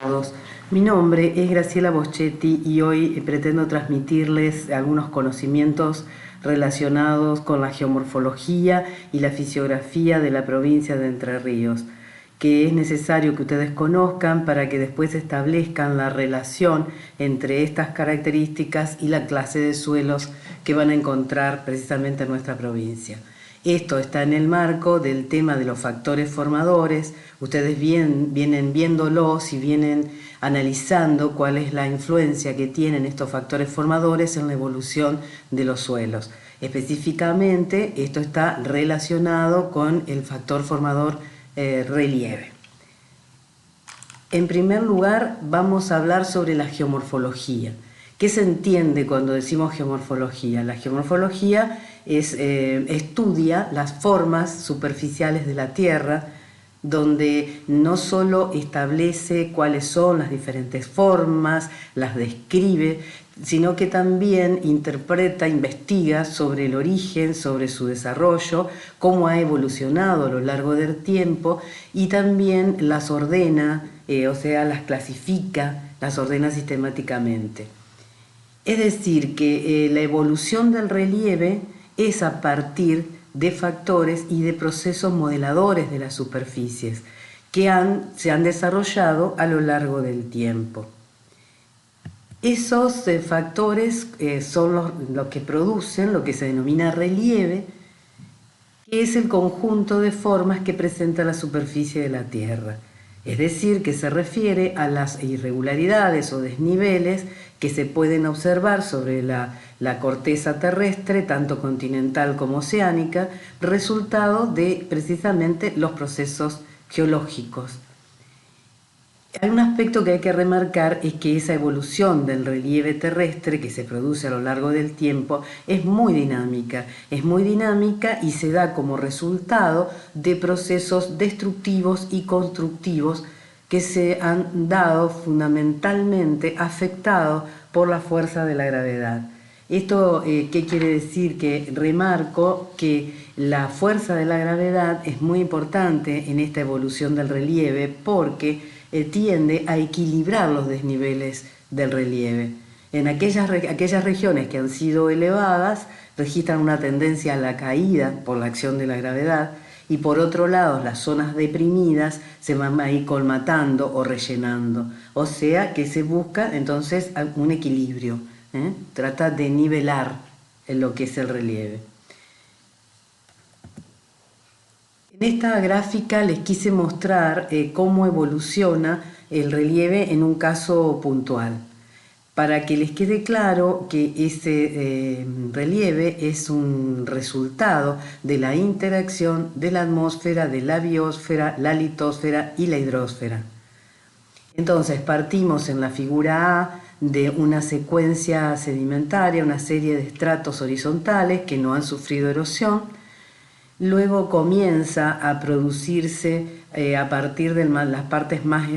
Todos. Mi nombre es Graciela Boschetti y hoy pretendo transmitirles algunos conocimientos relacionados con la geomorfología y la fisiografía de la provincia de Entre Ríos, que es necesario que ustedes conozcan para que después establezcan la relación entre estas características y la clase de suelos que van a encontrar precisamente en nuestra provincia. Esto está en el marco del tema de los factores formadores. Ustedes vienen viéndolos y vienen analizando cuál es la influencia que tienen estos factores formadores en la evolución de los suelos. Específicamente, esto está relacionado con el factor formador relieve. En primer lugar, vamos a hablar sobre la geomorfología. ¿Qué se entiende cuando decimos geomorfología? La geomorfología estudia las formas superficiales de la Tierra, donde no solo establece cuáles son las diferentes formas, las describe, sino que también interpreta, investiga sobre el origen, sobre su desarrollo, cómo ha evolucionado a lo largo del tiempo y también las ordena, o sea, las clasifica, las ordena sistemáticamente. Es decir, que la evolución del relieve es a partir de factores y de procesos modeladores de las superficies que se han desarrollado a lo largo del tiempo. Esos factores son los que producen lo que se denomina relieve, que es el conjunto de formas que presenta la superficie de la Tierra. Es decir, que se refiere a las irregularidades o desniveles que se pueden observar sobre la corteza terrestre, tanto continental como oceánica, resultado de precisamente los procesos geológicos. Hay un aspecto que hay que remarcar, es que esa evolución del relieve terrestre que se produce a lo largo del tiempo es muy dinámica y se da como resultado de procesos destructivos y constructivos que se han dado fundamentalmente afectados por la fuerza de la gravedad. ¿Esto qué quiere decir? Que remarco que la fuerza de la gravedad es muy importante en esta evolución del relieve porque tiende a equilibrar los desniveles del relieve. En aquellas regiones que han sido elevadas registran una tendencia a la caída por la acción de la gravedad y por otro lado las zonas deprimidas se van a ir colmatando o rellenando. O sea que se busca entonces un equilibrio. Trata de nivelar lo que es el relieve. En esta gráfica les quise mostrar cómo evoluciona el relieve en un caso puntual, para que les quede claro que ese relieve es un resultado de la interacción de la atmósfera, de la biosfera, la litosfera y la hidrosfera. Entonces partimos en la figura A de una secuencia sedimentaria, una serie de estratos horizontales que no han sufrido erosión. Luego comienza a producirse a partir de las partes más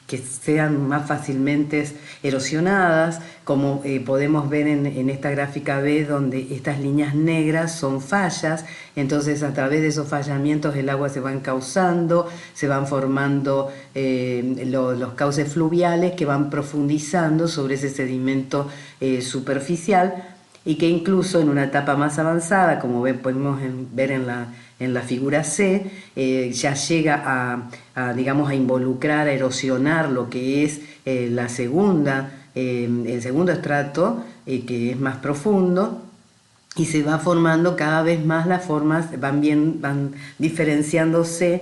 que sean más fácilmente erosionadas, como podemos ver en esta gráfica B, donde estas líneas negras son fallas. Entonces a través de esos fallamientos el agua se va encauzando, se van formando los cauces fluviales que van profundizando sobre ese sedimento superficial, y que incluso en una etapa más avanzada, como podemos ver en la figura C, ya llega digamos, a involucrar, a erosionar lo que es el segundo estrato, que es más profundo, y se va formando cada vez más las formas, van diferenciándose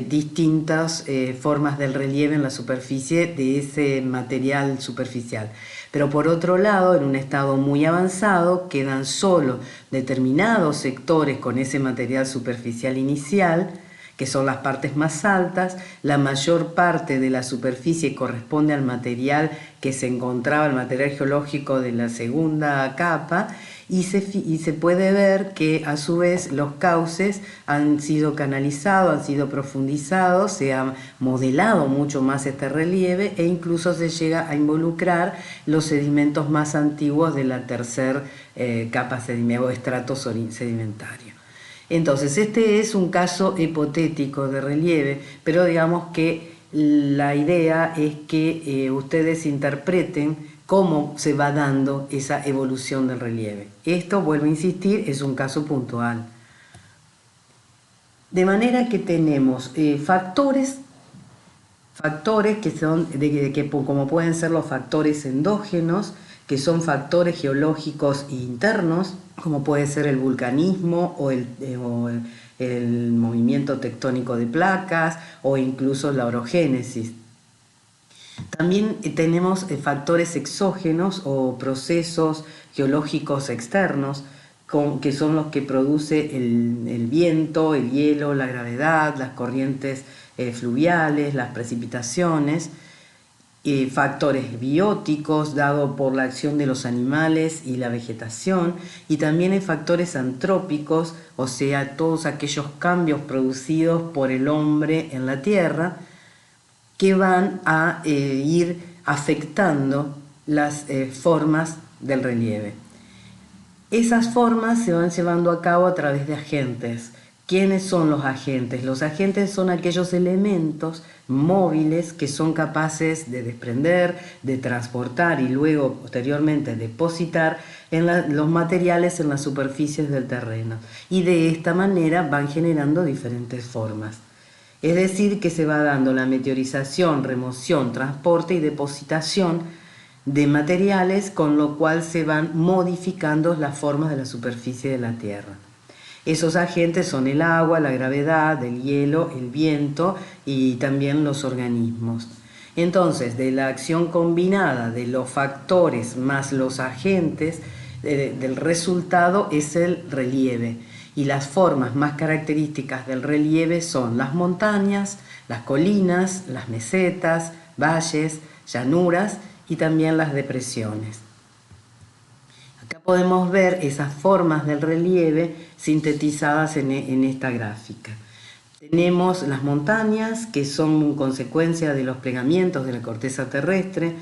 distintas formas del relieve en la superficie de ese material superficial. Pero por otro lado, en un estado muy avanzado, quedan solo determinados sectores con ese material superficial inicial, que son las partes más altas. La mayor parte de la superficie corresponde al material que se encontraba, el material geológico de la segunda capa, y se puede ver que a su vez los cauces han sido canalizados, han sido profundizados, se ha modelado mucho más este relieve e incluso se llega a involucrar los sedimentos más antiguos de la tercera capa o estrato sedimentario. Entonces este es un caso hipotético de relieve, pero digamos que la idea es que ustedes interpreten cómo se va dando esa evolución del relieve. Esto, vuelvo a insistir, es un caso puntual. De manera que tenemos factores que son, como pueden ser los factores endógenos, que son factores geológicos internos, como puede ser el vulcanismo o el movimiento tectónico de placas o incluso la orogénesis. También tenemos factores exógenos o procesos geológicos externos, que son los que produce el viento, el hielo, la gravedad, las corrientes fluviales, las precipitaciones, factores bióticos dados por la acción de los animales y la vegetación, y también hay factores antrópicos, o sea, todos aquellos cambios producidos por el hombre en la tierra, que van a ir afectando las formas del relieve. Esas formas se van llevando a cabo a través de agentes. ¿Quiénes son los agentes? Los agentes son aquellos elementos móviles que son capaces de desprender, de transportar y luego posteriormente depositar los materiales en las superficies del terreno. Y de esta manera van generando diferentes formas. Es decir, que se va dando la meteorización, remoción, transporte y depositación de materiales, con lo cual se van modificando las formas de la superficie de la Tierra. Esos agentes son el agua, la gravedad, el hielo, el viento y también los organismos. Entonces, de la acción combinada de los factores más los agentes, del resultado es el relieve. Y las formas más características del relieve son las montañas, las colinas, las mesetas, valles, llanuras y también las depresiones. Acá podemos ver esas formas del relieve sintetizadas en esta gráfica. Tenemos las montañas, que son consecuencia de los plegamientos de la corteza terrestre,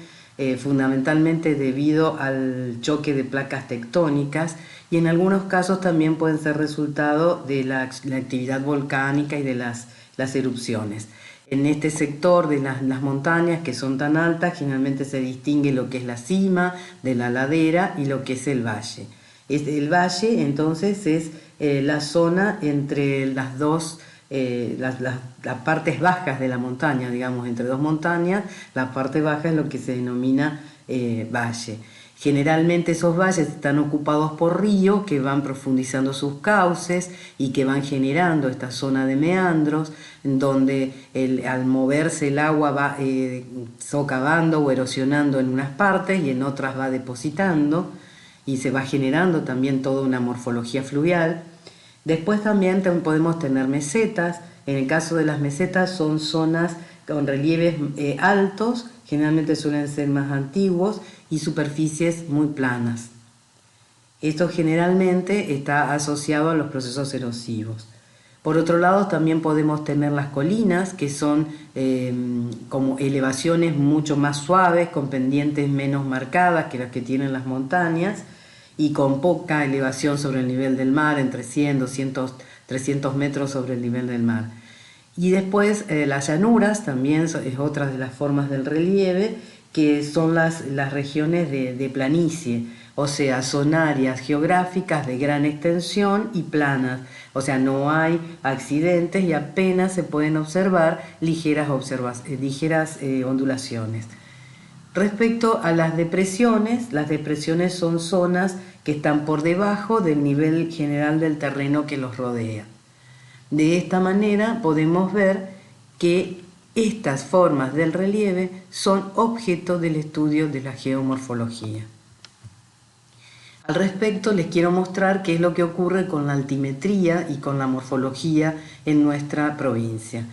fundamentalmente debido al choque de placas tectónicas, y en algunos casos también pueden ser resultado de la actividad volcánica y de las erupciones. En este sector de las montañas que son tan altas, generalmente se distingue lo que es la cima de la ladera y lo que es el valle. El valle, entonces, es la zona entre las dos, las partes bajas de la montaña, digamos, entre dos montañas, la parte baja es lo que se denomina valle. Generalmente esos valles están ocupados por ríos que van profundizando sus cauces y que van generando esta zona de meandros, en donde al moverse el agua va socavando o erosionando en unas partes y en otras va depositando, y se va generando también toda una morfología fluvial. Después también podemos tener mesetas. En el caso de las mesetas son zonas con relieves altos, generalmente suelen ser más antiguos, y superficies muy planas. Esto generalmente está asociado a los procesos erosivos. Por otro lado, también podemos tener las colinas, que son como elevaciones mucho más suaves, con pendientes menos marcadas que las que tienen las montañas, y con poca elevación sobre el nivel del mar, entre 100, 200, 300 metros sobre el nivel del mar. Y después las llanuras también es otra de las formas del relieve, que son las regiones de planicie, o sea, son áreas geográficas de gran extensión y planas, o sea, no hay accidentes y apenas se pueden observar ligeras ondulaciones. Respecto a las depresiones son zonas que están por debajo del nivel general del terreno que los rodea. De esta manera podemos ver que estas formas del relieve son objeto del estudio de la geomorfología. Al respecto, les quiero mostrar qué es lo que ocurre con la altimetría y con la morfología en nuestra provincia.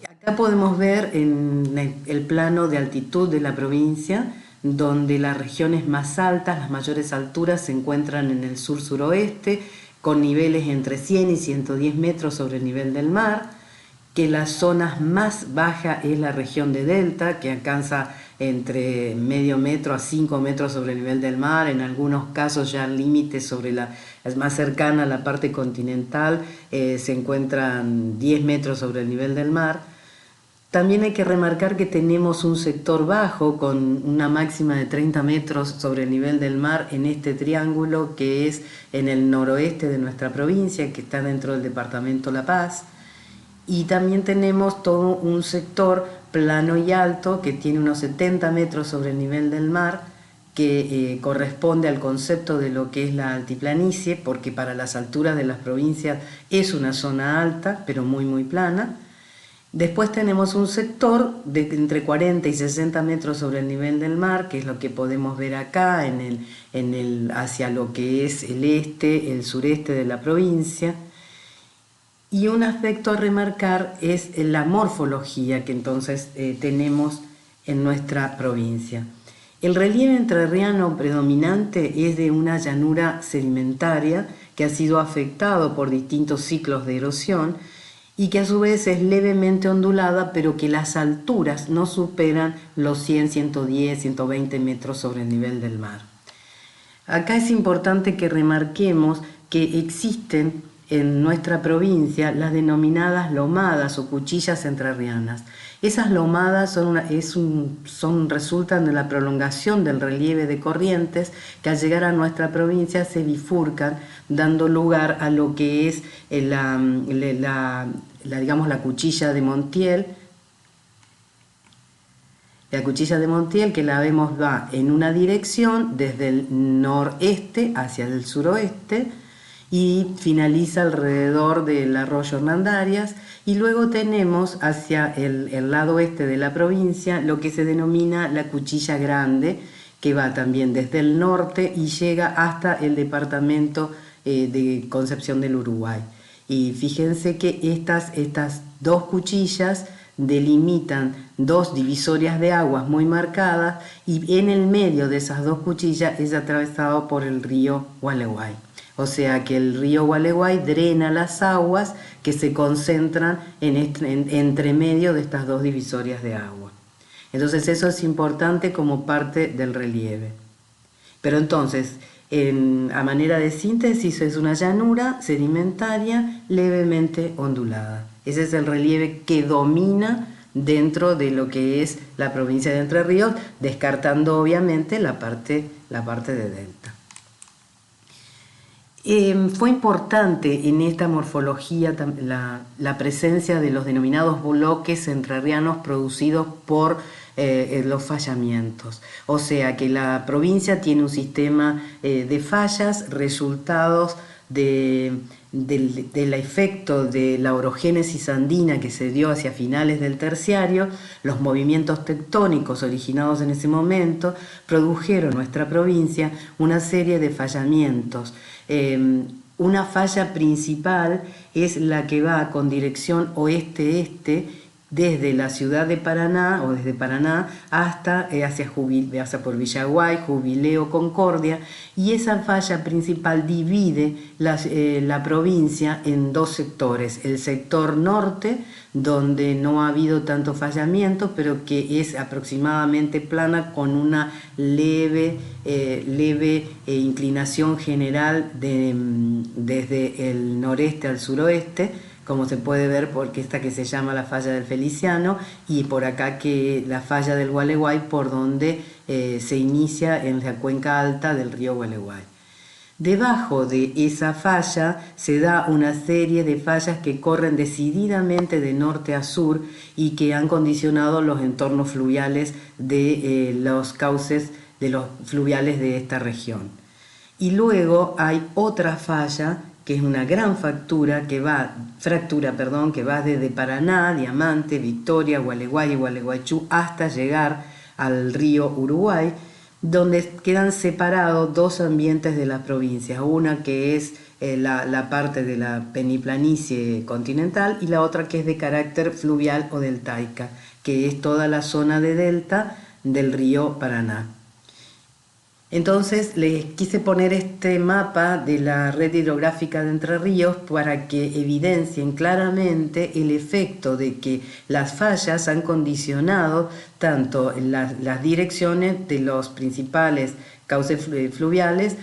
Acá podemos ver en el plano de altitud de la provincia, donde las regiones más altas, las mayores alturas, se encuentran en el sur-suroeste, con niveles entre 100 y 110 metros sobre el nivel del mar, que las zonas más bajas es la región de delta, que alcanza entre medio metro a 5 metros sobre el nivel del mar, en algunos casos ya límites es más cercana a la parte continental, se encuentran 10 metros sobre el nivel del mar. También hay que remarcar que tenemos un sector bajo con una máxima de 30 metros sobre el nivel del mar en este triángulo que es en el noroeste de nuestra provincia, que está dentro del departamento La Paz. Y también tenemos todo un sector plano y alto que tiene unos 70 metros sobre el nivel del mar, que corresponde al concepto de lo que es la altiplanicie, porque para las alturas de las provincias es una zona alta, pero muy plana. Después tenemos un sector de entre 40 y 60 metros sobre el nivel del mar, que es lo que podemos ver acá hacia lo que es el este, el sureste de la provincia. Y un aspecto a remarcar es la morfología que entonces tenemos en nuestra provincia. El relieve entrerriano predominante es de una llanura sedimentaria que ha sido afectado por distintos ciclos de erosión y que a su vez es levemente ondulada, pero que las alturas no superan los 100, 110, 120 metros sobre el nivel del mar. Acá es importante que remarquemos que existen en nuestra provincia las denominadas lomadas o cuchillas entrerrianas. Esas lomadas resultan de la prolongación del relieve de corrientes que al llegar a nuestra provincia se bifurcan, dando lugar a lo que es la cuchilla de Montiel. La cuchilla de Montiel, que la vemos va en una dirección desde el noreste hacia el suroeste y finaliza alrededor del arroyo Hernandarias, y luego tenemos hacia el lado oeste de la provincia lo que se denomina la cuchilla grande, que va también desde el norte y llega hasta el departamento de Concepción del Uruguay. Y fíjense que estas dos cuchillas delimitan dos divisorias de aguas muy marcadas, y en el medio de esas dos cuchillas es atravesado por el río Gualeguay. O sea que el río Gualeguay drena las aguas que se concentran entre medio de estas dos divisorias de agua. Entonces eso es importante como parte del relieve. Pero entonces, a manera de síntesis, es una llanura sedimentaria levemente ondulada. Ese es el relieve que domina dentro de lo que es la provincia de Entre Ríos, descartando obviamente la parte de delta. Fue importante en esta morfología la presencia de los denominados bloques entrerrianos producidos por los fallamientos. O sea que la provincia tiene un sistema de fallas resultados del efecto de la orogénesis andina que se dio hacia finales del terciario. Los movimientos tectónicos originados en ese momento produjeron en nuestra provincia una serie de fallamientos. Una falla principal es la que va con dirección oeste-este desde la ciudad de Paraná o desde Paraná hasta hacia por Villaguay, Jubileo, Concordia, y esa falla principal divide la provincia en dos sectores: el sector norte, donde no ha habido tanto fallamiento, pero que es aproximadamente plana con una leve inclinación general desde el noreste al suroeste, como se puede ver porque esta que se llama la falla del Feliciano, y por acá que la falla del Gualeguay, por donde se inicia en la cuenca alta del río Gualeguay. Debajo de esa falla se da una serie de fallas que corren decididamente de norte a sur y que han condicionado los entornos fluviales de los cauces de los fluviales de esta región. Y luego hay otra falla que es una gran fractura que va desde Paraná, Diamante, Victoria, Gualeguay y Gualeguaychú hasta llegar al río Uruguay, donde quedan separados dos ambientes de la provincia, una que es la parte de la peniplanicie continental y la otra que es de carácter fluvial o deltaica, que es toda la zona de delta del río Paraná. Entonces les quise poner este mapa de la red hidrográfica de Entre Ríos para que evidencien claramente el efecto de que las fallas han condicionado tanto las direcciones de los principales cauces fluviales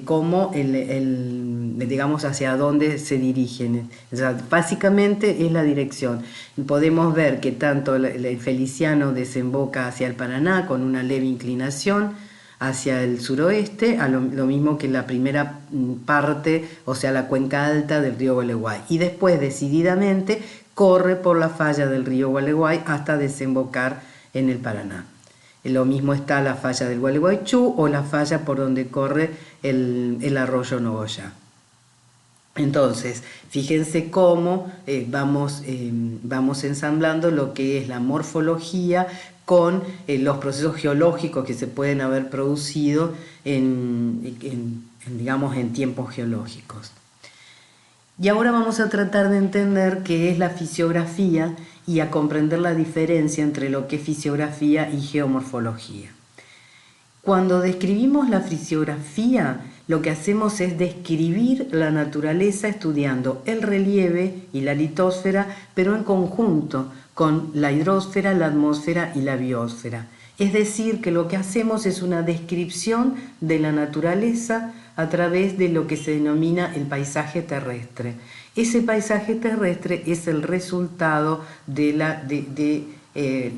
como digamos hacia dónde se dirigen. O sea, básicamente es la dirección. Podemos ver que tanto el Feliciano desemboca hacia el Paraná con una leve inclinación hacia el suroeste, lo mismo que la primera parte, o sea, la cuenca alta del río Gualeguay. Y después, decididamente, corre por la falla del río Gualeguay hasta desembocar en el Paraná. Lo mismo está la falla del Gualeguaychú o la falla por donde corre el arroyo Nogoyá. Entonces, fíjense cómo vamos ensamblando lo que es la morfología con los procesos geológicos que se pueden haber producido digamos, en tiempos geológicos. Y ahora vamos a tratar de entender qué es la fisiografía y a comprender la diferencia entre lo que es fisiografía y geomorfología. Cuando describimos la fisiografía, lo que hacemos es describir la naturaleza estudiando el relieve y la litosfera, pero en conjunto con la hidrosfera, la atmósfera y la biosfera. Es decir, que lo que hacemos es una descripción de la naturaleza a través de lo que se denomina el paisaje terrestre. Ese paisaje terrestre es el resultado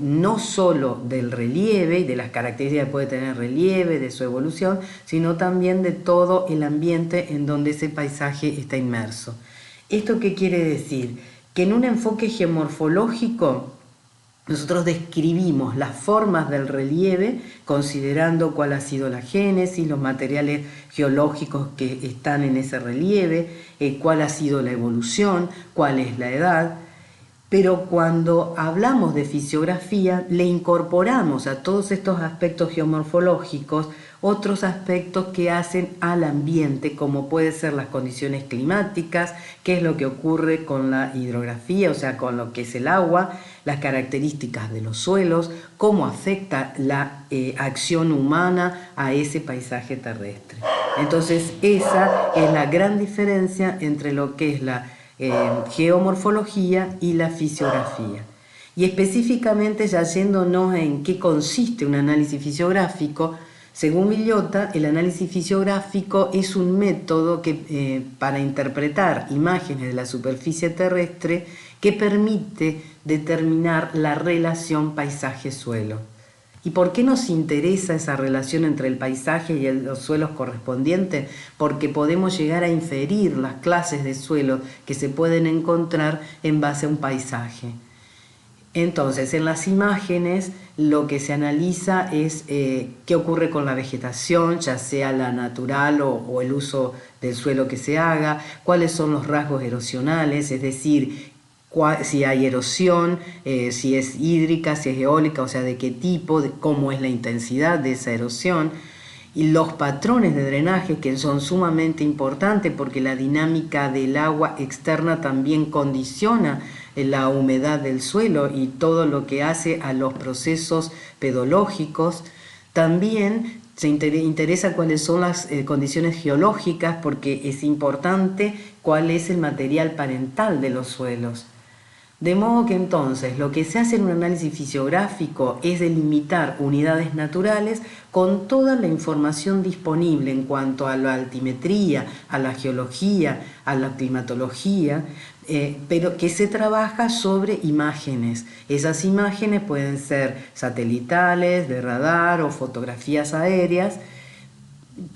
no solo del relieve y de las características que puede tener el relieve, de su evolución, sino también de todo el ambiente en donde ese paisaje está inmerso. ¿Esto qué quiere decir? Que en un enfoque geomorfológico nosotros describimos las formas del relieve considerando cuál ha sido la génesis, los materiales geológicos que están en ese relieve, cuál ha sido la evolución, cuál es la edad. Pero cuando hablamos de fisiografía, le incorporamos a todos estos aspectos geomorfológicos otros aspectos que hacen al ambiente, como pueden ser las condiciones climáticas, qué es lo que ocurre con la hidrografía, o sea, con lo que es el agua, las características de los suelos, cómo afecta la acción humana a ese paisaje terrestre. Entonces, esa es la gran diferencia entre lo que es la geomorfología y la fisiografía. Y específicamente, ya yéndonos en qué consiste un análisis fisiográfico, según Villota, el análisis fisiográfico es un método para interpretar imágenes de la superficie terrestre que permite determinar la relación paisaje-suelo. ¿Y por qué nos interesa esa relación entre el paisaje y los suelos correspondientes? Porque podemos llegar a inferir las clases de suelo que se pueden encontrar en base a un paisaje. Entonces, en las imágenes lo que se analiza es qué ocurre con la vegetación, ya sea la natural o el uso del suelo que se haga, cuáles son los rasgos erosionales, es decir, si hay erosión, si es hídrica, si es eólica, o sea, de qué tipo, cómo es la intensidad de esa erosión, y los patrones de drenaje, que son sumamente importantes porque la dinámica del agua externa también condiciona la humedad del suelo y todo lo que hace a los procesos pedológicos. También se interesa cuáles son las condiciones geológicas, porque es importante cuál es el material parental de los suelos. De modo que entonces lo que se hace en un análisis fisiográfico es delimitar unidades naturales con toda la información disponible en cuanto a la altimetría, a la geología, a la climatología, pero que se trabaja sobre imágenes. Esas imágenes pueden ser satelitales, de radar o fotografías aéreas,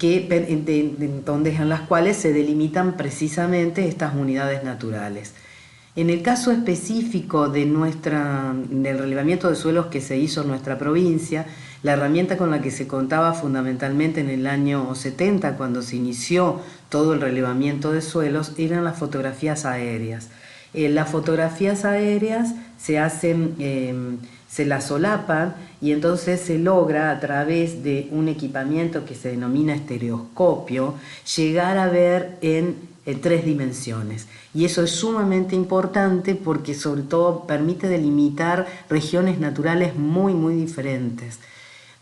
en las cuales se delimitan precisamente estas unidades naturales. En el caso específico del relevamiento de suelos que se hizo en nuestra provincia, la herramienta con la que se contaba fundamentalmente en el año 70, cuando se inició todo el relevamiento de suelos, eran las fotografías aéreas. Las fotografías aéreas se las solapan y entonces se logra, a través de un equipamiento que se denomina estereoscopio, llegar a ver en 3 dimensiones. Y eso es sumamente importante porque sobre todo permite delimitar regiones naturales muy, muy diferentes.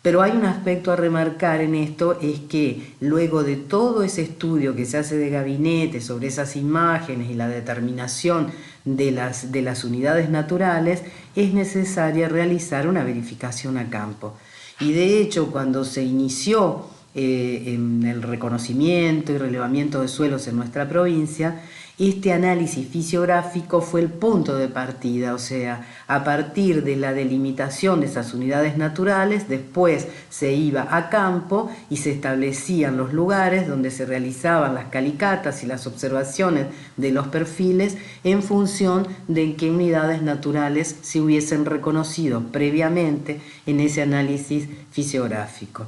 Pero hay un aspecto a remarcar en esto, es que luego de todo ese estudio que se hace de gabinete sobre esas imágenes y la determinación de las unidades naturales, es necesaria realizar una verificación a campo. Y de hecho, cuando se inició en el reconocimiento y relevamiento de suelos en nuestra provincia, este análisis fisiográfico fue el punto de partida, o sea, a partir de la delimitación de esas unidades naturales, después se iba a campo y se establecían los lugares donde se realizaban las calicatas y las observaciones de los perfiles en función de qué unidades naturales se hubiesen reconocido previamente en ese análisis fisiográfico.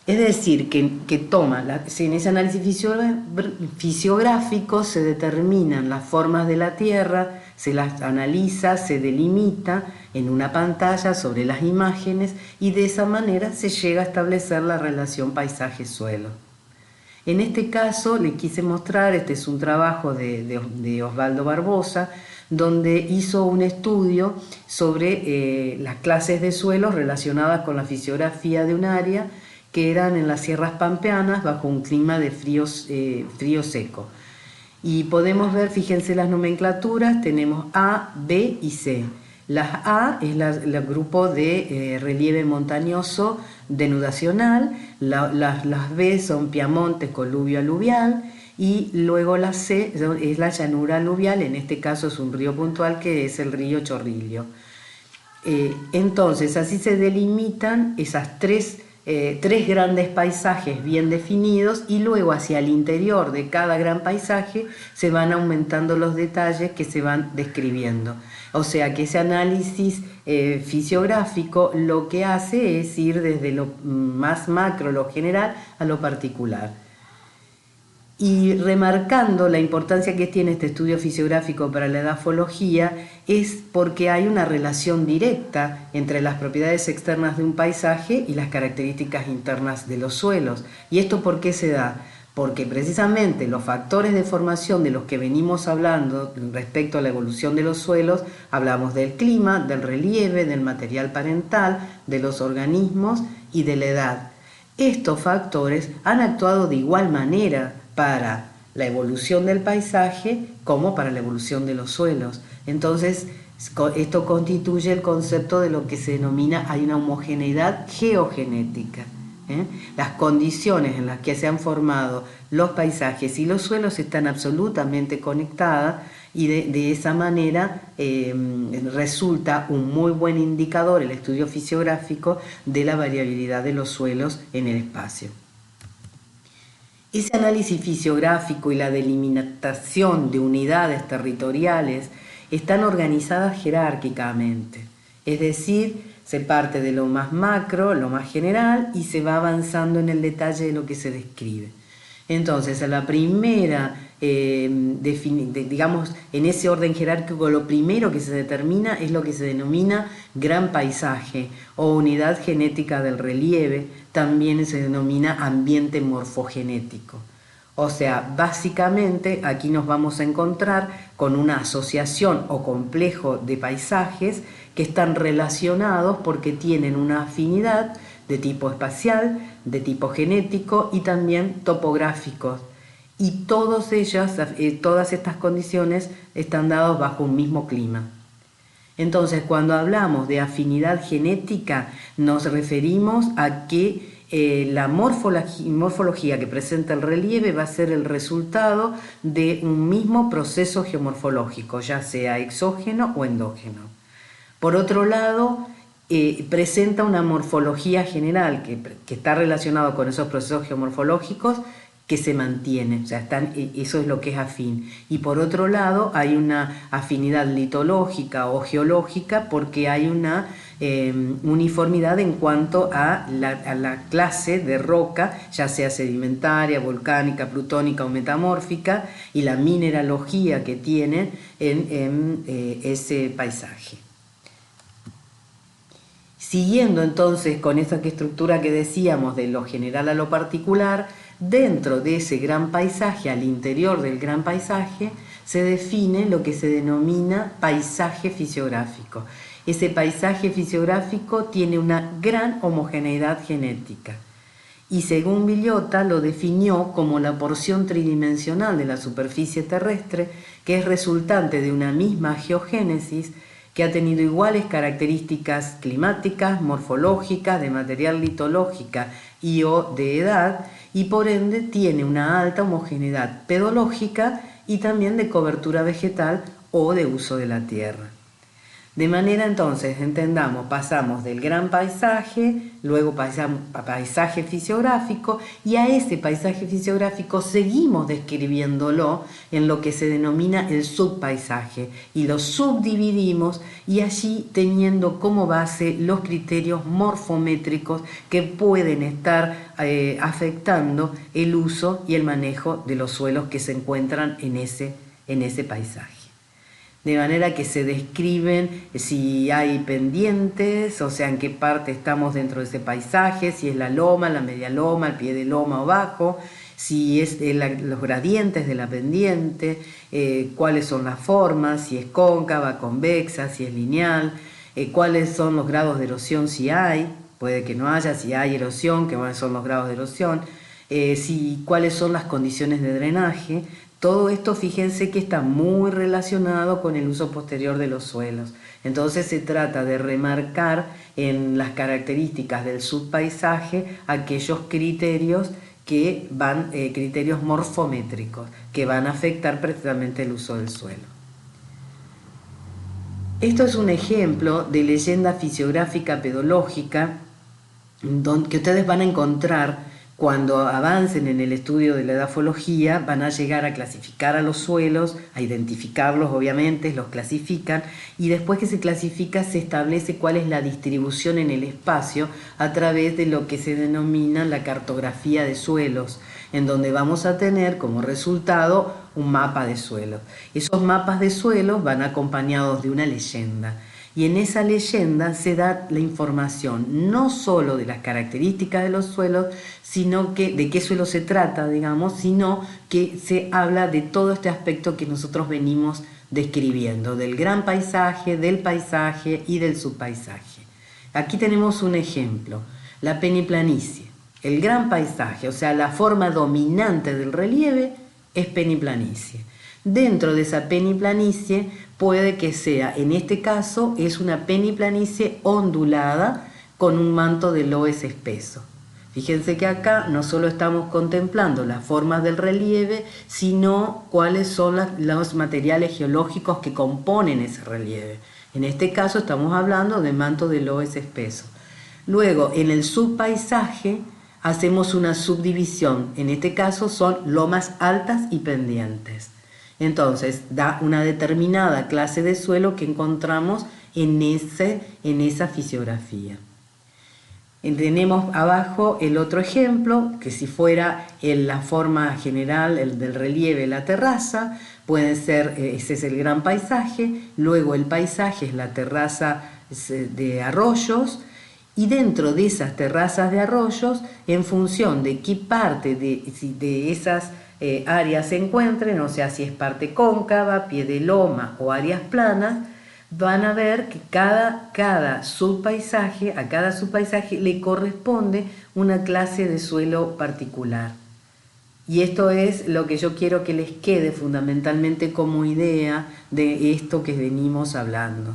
Es decir, que toma, en ese análisis fisiográfico se determinan las formas de la Tierra, se las analiza, se delimita en una pantalla sobre las imágenes y de esa manera se llega a establecer la relación paisaje-suelo. En este caso le quise mostrar, este es un trabajo de Osvaldo Barbosa, donde hizo un estudio sobre las clases de suelos relacionadas con la fisiografía de un área, que eran en las sierras pampeanas bajo un clima de frío seco. Y podemos ver, fíjense las nomenclaturas, tenemos A, B y C. Las A es el grupo de relieve montañoso denudacional, las B son Piamonte, coluvio aluvial, y luego la C es la llanura aluvial, en este caso es un río puntual que es el río Chorrillo. Entonces así se delimitan esas tres grandes paisajes bien definidos y luego hacia el interior de cada gran paisaje se van aumentando los detalles que se van describiendo. O sea que ese análisis fisiográfico lo que hace es ir desde lo más macro, lo general, a lo particular. Y remarcando la importancia que tiene este estudio fisiográfico para la edafología es porque hay una relación directa entre las propiedades externas de un paisaje y las características internas de los suelos. ¿Y esto por qué se da? Porque precisamente los factores de formación de los que venimos hablando respecto a la evolución de los suelos, hablamos del clima, del relieve, del material parental, de los organismos y de la edad. Estos factores han actuado de igual manera para la evolución del paisaje como para la evolución de los suelos. Entonces, esto constituye el concepto de lo que se denomina, hay una homogeneidad geogenética. Las condiciones en las que se han formado los paisajes y los suelos están absolutamente conectadas y de esa manera resulta un muy buen indicador el estudio fisiográfico de la variabilidad de los suelos en el espacio. Ese análisis fisiográfico y la delimitación de unidades territoriales están organizadas jerárquicamente, es decir, se parte de lo más macro, lo más general y se va avanzando en el detalle de lo que se describe. Entonces, a la primera, digamos, en ese orden jerárquico, lo primero que se determina es lo que se denomina gran paisaje o unidad genética del relieve, también se denomina ambiente morfogenético. O sea, básicamente aquí nos vamos a encontrar con una asociación o complejo de paisajes que están relacionados porque tienen una afinidad de tipo espacial, de tipo genético y también topográficos. Y todas estas condiciones están dadas bajo un mismo clima. Entonces, cuando hablamos de afinidad genética, nos referimos a que la morfología que presenta el relieve va a ser el resultado de un mismo proceso geomorfológico, ya sea exógeno o endógeno. Por otro lado, presenta una morfología general que está relacionado con esos procesos geomorfológicos que se mantiene, o sea, eso es lo que es afín. Y por otro lado hay una afinidad litológica o geológica porque hay una uniformidad en cuanto a la clase de roca, ya sea sedimentaria, volcánica, plutónica o metamórfica, y la mineralogía que tiene en ese paisaje. Siguiendo entonces con esa estructura que decíamos de lo general a lo particular, dentro de ese gran paisaje, al interior del gran paisaje, se define lo que se denomina paisaje fisiográfico. Ese paisaje fisiográfico tiene una gran homogeneidad genética y según Villota lo definió como la porción tridimensional de la superficie terrestre que es resultante de una misma geogénesis que ha tenido iguales características climáticas, morfológicas, de material litológica y o de edad, y por ende tiene una alta homogeneidad pedológica y también de cobertura vegetal o de uso de la tierra. De manera entonces, entendamos, pasamos del gran paisaje, luego pasamos a paisaje fisiográfico y a ese paisaje fisiográfico seguimos describiéndolo en lo que se denomina el subpaisaje y lo subdividimos y allí teniendo como base los criterios morfométricos que pueden estar afectando el uso y el manejo de los suelos que se encuentran en ese paisaje. De manera que se describen si hay pendientes, o sea, en qué parte estamos dentro de ese paisaje, si es la loma, la media loma, el pie de loma o bajo, si es los gradientes de la pendiente, cuáles son las formas, si es cóncava, convexa, si es lineal, cuáles son los grados de erosión si hay, puede que no haya, si hay erosión, cuáles son los grados de erosión, cuáles son las condiciones de drenaje. Todo esto, fíjense que está muy relacionado con el uso posterior de los suelos. Entonces se trata de remarcar en las características del subpaisaje aquellos criterios que van, criterios morfométricos, que van a afectar precisamente el uso del suelo. Esto es un ejemplo de leyenda fisiográfica pedológica que ustedes van a encontrar. Cuando avancen en el estudio de la edafología van a llegar a clasificar a los suelos, a identificarlos obviamente, los clasifican y después que se clasifica se establece cuál es la distribución en el espacio a través de lo que se denomina la cartografía de suelos, en donde vamos a tener como resultado un mapa de suelos. Esos mapas de suelos van acompañados de una leyenda. Y en esa leyenda se da la información no solo de las características de los suelos, sino que de qué suelo se trata, digamos, sino que se habla de todo este aspecto que nosotros venimos describiendo, del gran paisaje, del paisaje y del subpaisaje. Aquí tenemos un ejemplo, la peniplanicie. El gran paisaje, o sea, la forma dominante del relieve es peniplanicie. Dentro de esa peniplanicie puede que sea, en este caso, es una peniplanicie ondulada con un manto de loess espeso. Fíjense que acá no solo estamos contemplando las formas del relieve, sino cuáles son los materiales geológicos que componen ese relieve. En este caso estamos hablando de manto de loess espeso. Luego, en el subpaisaje, hacemos una subdivisión. En este caso son lomas altas y pendientes. Entonces, da una determinada clase de suelo que encontramos en esa fisiografía. Tenemos abajo el otro ejemplo, que si fuera la forma general del relieve, la terraza, puede ser, ese es el gran paisaje, luego el paisaje es la terraza de arroyos, y dentro de esas terrazas de arroyos, en función de qué parte de esas áreas se encuentren, o sea, si es parte cóncava, pie de loma o áreas planas, van a ver que a cada subpaisaje le corresponde una clase de suelo particular. Y esto es lo que yo quiero que les quede fundamentalmente como idea de esto que venimos hablando,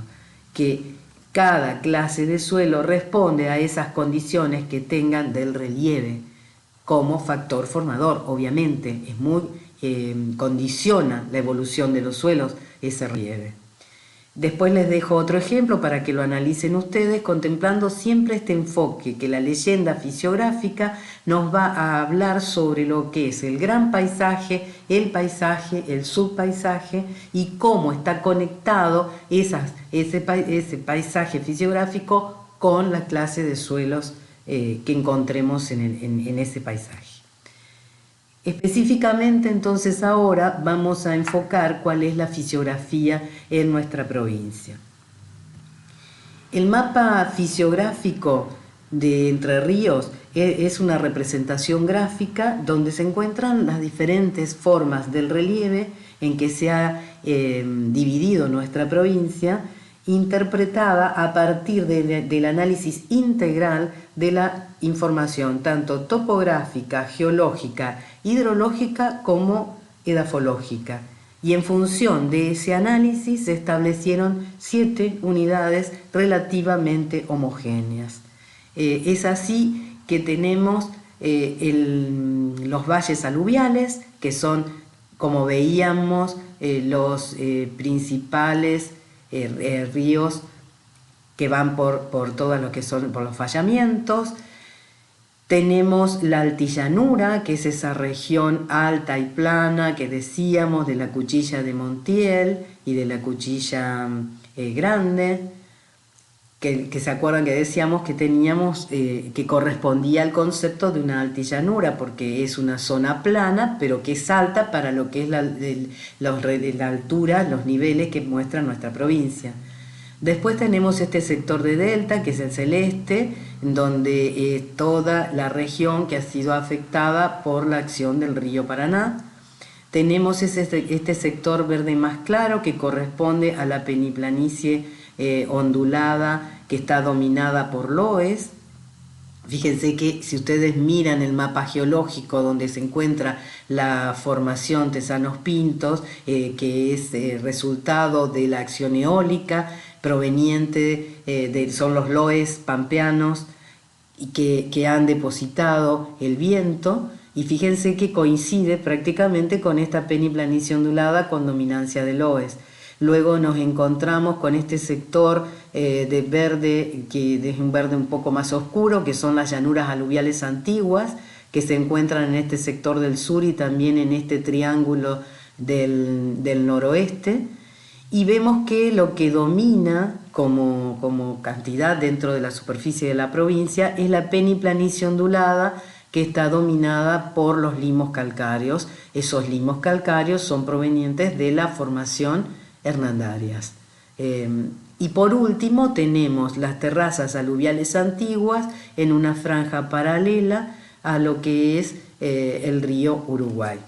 que cada clase de suelo responde a esas condiciones que tengan del relieve como factor formador. Obviamente, condiciona la evolución de los suelos ese relieve. Después les dejo otro ejemplo para que lo analicen ustedes, contemplando siempre este enfoque que la leyenda fisiográfica nos va a hablar sobre lo que es el gran paisaje, el subpaisaje y cómo está conectado ese paisaje fisiográfico con la clase de suelos que encontremos en ese paisaje. Específicamente, entonces, ahora vamos a enfocar cuál es la fisiografía en nuestra provincia. El mapa fisiográfico de Entre Ríos es una representación gráfica donde se encuentran las diferentes formas del relieve en que se ha dividido nuestra provincia interpretada a partir del análisis integral de la información, tanto topográfica, geológica, hidrológica como edafológica. Y en función de ese análisis se establecieron 7 unidades relativamente homogéneas. Es así que tenemos los valles aluviales, que son, como veíamos, los principales ríos que van por todo lo que son por los fallamientos. Tenemos la altillanura, que es esa región alta y plana que decíamos de la Cuchilla de Montiel y de la Cuchilla Grande, que se acuerdan que decíamos que teníamos, que correspondía al concepto de una altillanura, porque es una zona plana, pero que es alta para lo que es la altura, los niveles que muestra nuestra provincia. Después tenemos este sector de delta, que es el celeste, donde toda la región que ha sido afectada por la acción del río Paraná. Tenemos este sector verde más claro, que corresponde a la peniplanicie ondulada, que está dominada por loes. Fíjense que si ustedes miran el mapa geológico donde se encuentra la formación Tesanos Pintos, que es resultado de la acción eólica proveniente son los loes pampeanos y que han depositado el viento, y fíjense que coincide prácticamente con esta peniplanicie ondulada con dominancia de loes. Luego nos encontramos con este sector de verde, que es un verde un poco más oscuro, que son las llanuras aluviales antiguas, que se encuentran en este sector del sur y también en este triángulo del noroeste. Y vemos que lo que domina como cantidad dentro de la superficie de la provincia es la peniplanicie ondulada, que está dominada por los limos calcáreos. Esos limos calcáreos son provenientes de la formación Hernandarias. Y por último tenemos las terrazas aluviales antiguas en una franja paralela a lo que es el río Uruguay.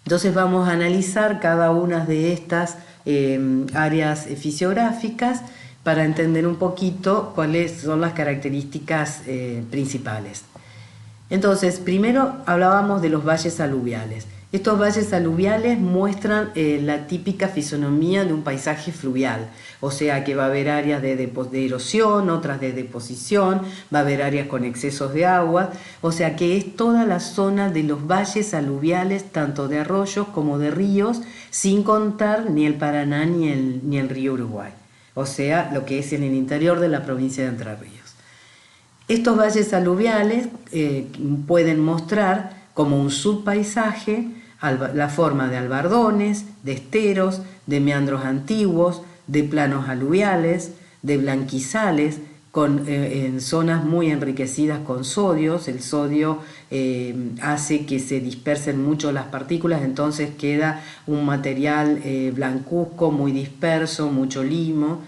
Entonces vamos a analizar cada una de estas áreas fisiográficas para entender un poquito cuáles son las características principales. Entonces, primero hablábamos de los valles aluviales. Estos valles aluviales muestran la típica fisonomía de un paisaje fluvial, o sea que va a haber áreas de erosión, otras de deposición, va a haber áreas con excesos de agua, o sea que es toda la zona de los valles aluviales, tanto de arroyos como de ríos, sin contar ni el Paraná ni el río Uruguay, o sea, lo que es en el interior de la provincia de Entre Ríos. Estos valles aluviales pueden mostrar como un subpaisaje la forma de albardones, de esteros, de meandros antiguos, de planos aluviales, de blanquizales, en zonas muy enriquecidas con sodios. El sodio hace que se dispersen mucho las partículas, entonces queda un material blancuzco, muy disperso, mucho limo.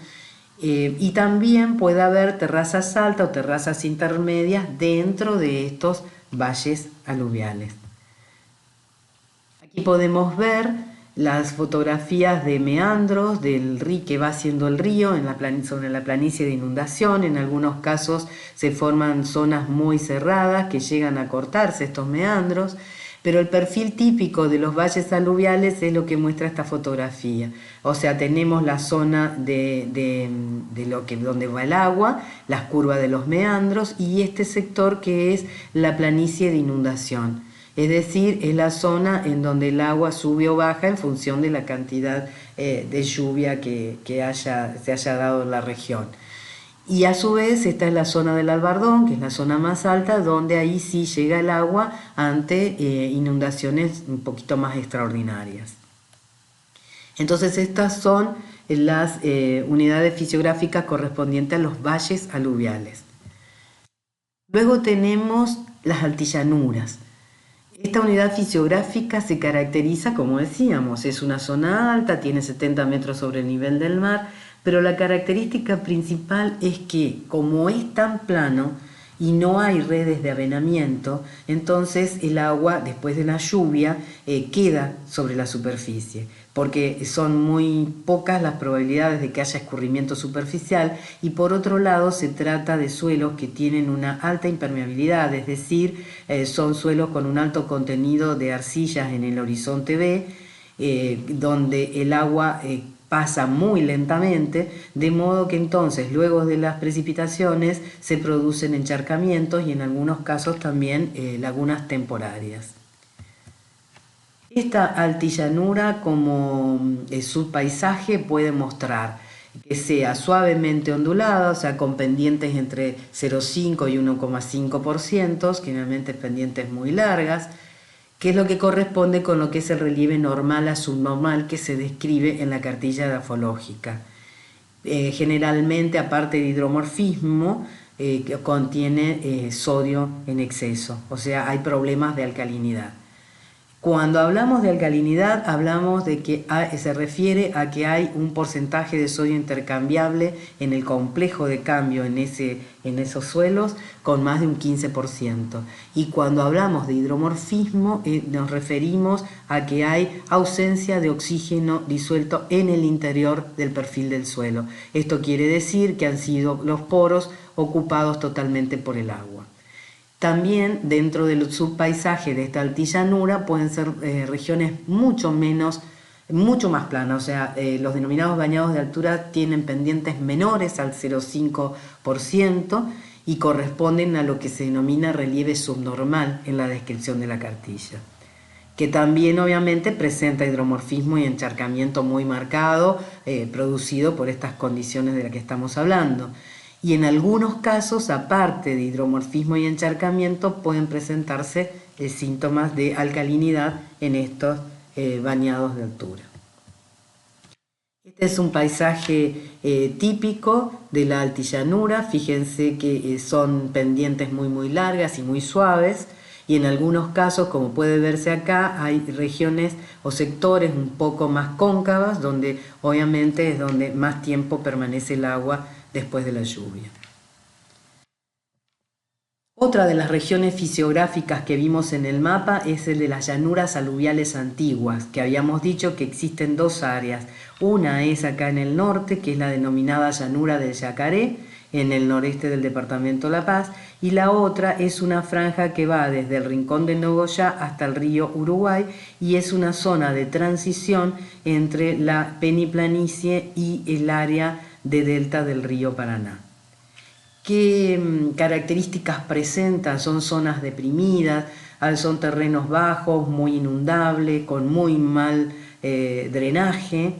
Y también puede haber terrazas altas o terrazas intermedias dentro de estos valles aluviales. Aquí podemos ver las fotografías de meandros del río que va haciendo el río sobre la planicie de inundación. En algunos casos se forman zonas muy cerradas que llegan a cortarse estos meandros, pero el perfil típico de los valles aluviales es lo que muestra esta fotografía. O sea, tenemos la zona donde va el agua, las curvas de los meandros y este sector que es la planicie de inundación. Es decir, es la zona en donde el agua sube o baja en función de la cantidad de lluvia que se haya dado en la región. Y a su vez esta es la zona del Albardón, que es la zona más alta, donde ahí sí llega el agua ante inundaciones un poquito más extraordinarias. Entonces estas son las unidades fisiográficas correspondientes a los valles aluviales. Luego tenemos las altillanuras. Esta unidad fisiográfica se caracteriza, como decíamos, es una zona alta, tiene 70 metros sobre el nivel del mar, pero la característica principal es que como es tan plano y no hay redes de avenamiento, entonces el agua después de la lluvia queda sobre la superficie. porque son muy pocas las probabilidades de que haya escurrimiento superficial, y por otro lado se trata de suelos que tienen una alta impermeabilidad, es decir, son suelos con un alto contenido de arcillas en el horizonte B, donde el agua pasa muy lentamente, de modo que entonces luego de las precipitaciones se producen encharcamientos y en algunos casos también lagunas temporarias. Esta altillanura como subpaisaje puede mostrar que sea suavemente ondulada, o sea, con pendientes entre 0,5 y 1,5%, generalmente pendientes muy largas, que es lo que corresponde con lo que es el relieve normal a subnormal que se describe en la cartilla grafológica. Generalmente, aparte de hidromorfismo, que contiene sodio en exceso, o sea, hay problemas de alcalinidad. Cuando hablamos de alcalinidad, hablamos de que se refiere a que hay un porcentaje de sodio intercambiable en el complejo de cambio en esos suelos con más de un 15%. Y cuando hablamos de hidromorfismo, nos referimos a que hay ausencia de oxígeno disuelto en el interior del perfil del suelo. Esto quiere decir que han sido los poros ocupados totalmente por el agua. También dentro del subpaisaje de esta altillanura pueden ser regiones mucho más planas, o sea, los denominados bañados de altura tienen pendientes menores al 0,5% y corresponden a lo que se denomina relieve subnormal en la descripción de la cartilla, que también obviamente presenta hidromorfismo y encharcamiento muy marcado, producido por estas condiciones de las que estamos hablando. Y en algunos casos, aparte de hidromorfismo y encharcamiento, pueden presentarse síntomas de alcalinidad en estos bañados de altura. Este es un paisaje típico de la altillanura. Fíjense que son pendientes muy largas y muy suaves, y en algunos casos, como puede verse acá, hay regiones o sectores un poco más cóncavas, donde obviamente es donde más tiempo permanece el agua después de la lluvia. Otra de las regiones fisiográficas que vimos en el mapa es el de las llanuras aluviales antiguas, que habíamos dicho que existen dos áreas. Una es acá en el norte, que es la denominada llanura del Yacaré, en el noreste del departamento La Paz, y la otra es una franja que va desde el rincón de Nogoyá hasta el río Uruguay, y es una zona de transición entre la peniplanicie y el área de delta del río Paraná. ¿Qué características presenta? Son zonas deprimidas, son terrenos bajos, muy inundables, con muy mal drenaje,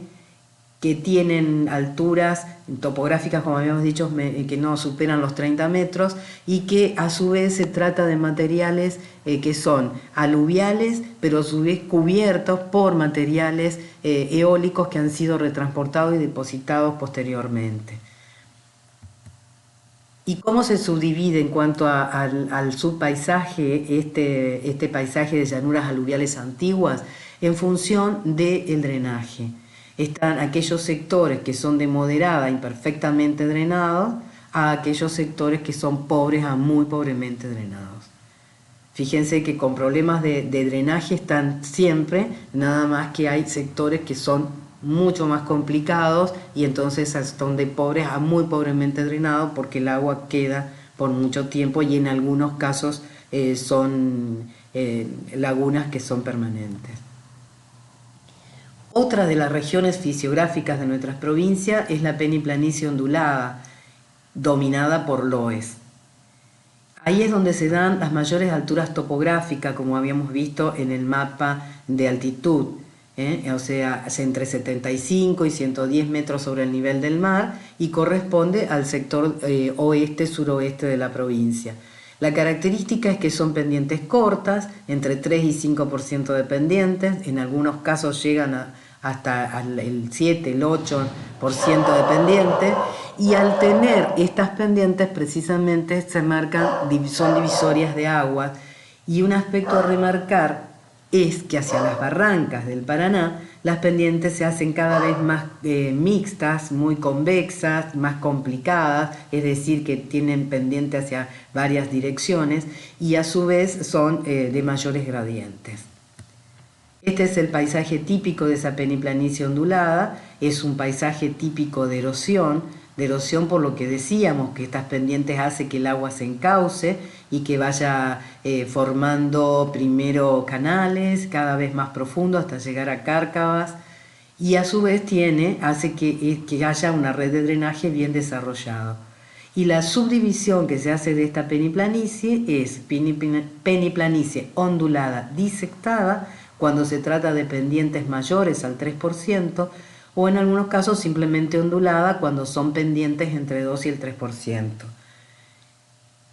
que tienen alturas topográficas, como habíamos dicho, que no superan los 30 metros, y que a su vez se trata de materiales que son aluviales, pero a su vez cubiertos por materiales eólicos que han sido retransportados y depositados posteriormente. ¿Y cómo se subdivide en cuanto al subpaisaje, este paisaje de llanuras aluviales antiguas? En función del drenaje. Están aquellos sectores que son de moderada, imperfectamente drenados, a aquellos sectores que son pobres a muy pobremente drenados. Fíjense que con problemas de drenaje están siempre, nada más que hay sectores que son mucho más complicados, y entonces son de pobres a muy pobremente drenados, porque el agua queda por mucho tiempo, y en algunos casos son lagunas que son permanentes. Otra de las regiones fisiográficas de nuestras provincias es la peniplanicie ondulada, dominada por loes. Ahí es donde se dan las mayores alturas topográficas, como habíamos visto en el mapa de altitud, o sea, entre 75 y 110 metros sobre el nivel del mar, y corresponde al sector oeste-suroeste de la provincia. La característica es que son pendientes cortas, entre 3 y 5% de pendientes, en algunos casos llegan hasta el 7, el 8% de pendientes, y al tener estas pendientes precisamente son divisorias de agua, y un aspecto a remarcar es que hacia las barrancas del Paraná las pendientes se hacen cada vez más mixtas, muy convexas, más complicadas, es decir, que tienen pendiente hacia varias direcciones, y a su vez son de mayores gradientes. Este es el paisaje típico de esa peneplanicie ondulada, es un paisaje típico de erosión por lo que decíamos, que estas pendientes hace que el agua se encauce y que vaya formando primero canales cada vez más profundos hasta llegar a cárcavas, y a su vez hace que haya una red de drenaje bien desarrollada. Y la subdivisión que se hace de esta peneplanicie es peneplanicie ondulada disectada cuando se trata de pendientes mayores al 3%, o en algunos casos simplemente ondulada cuando son pendientes entre 2 y el 3%.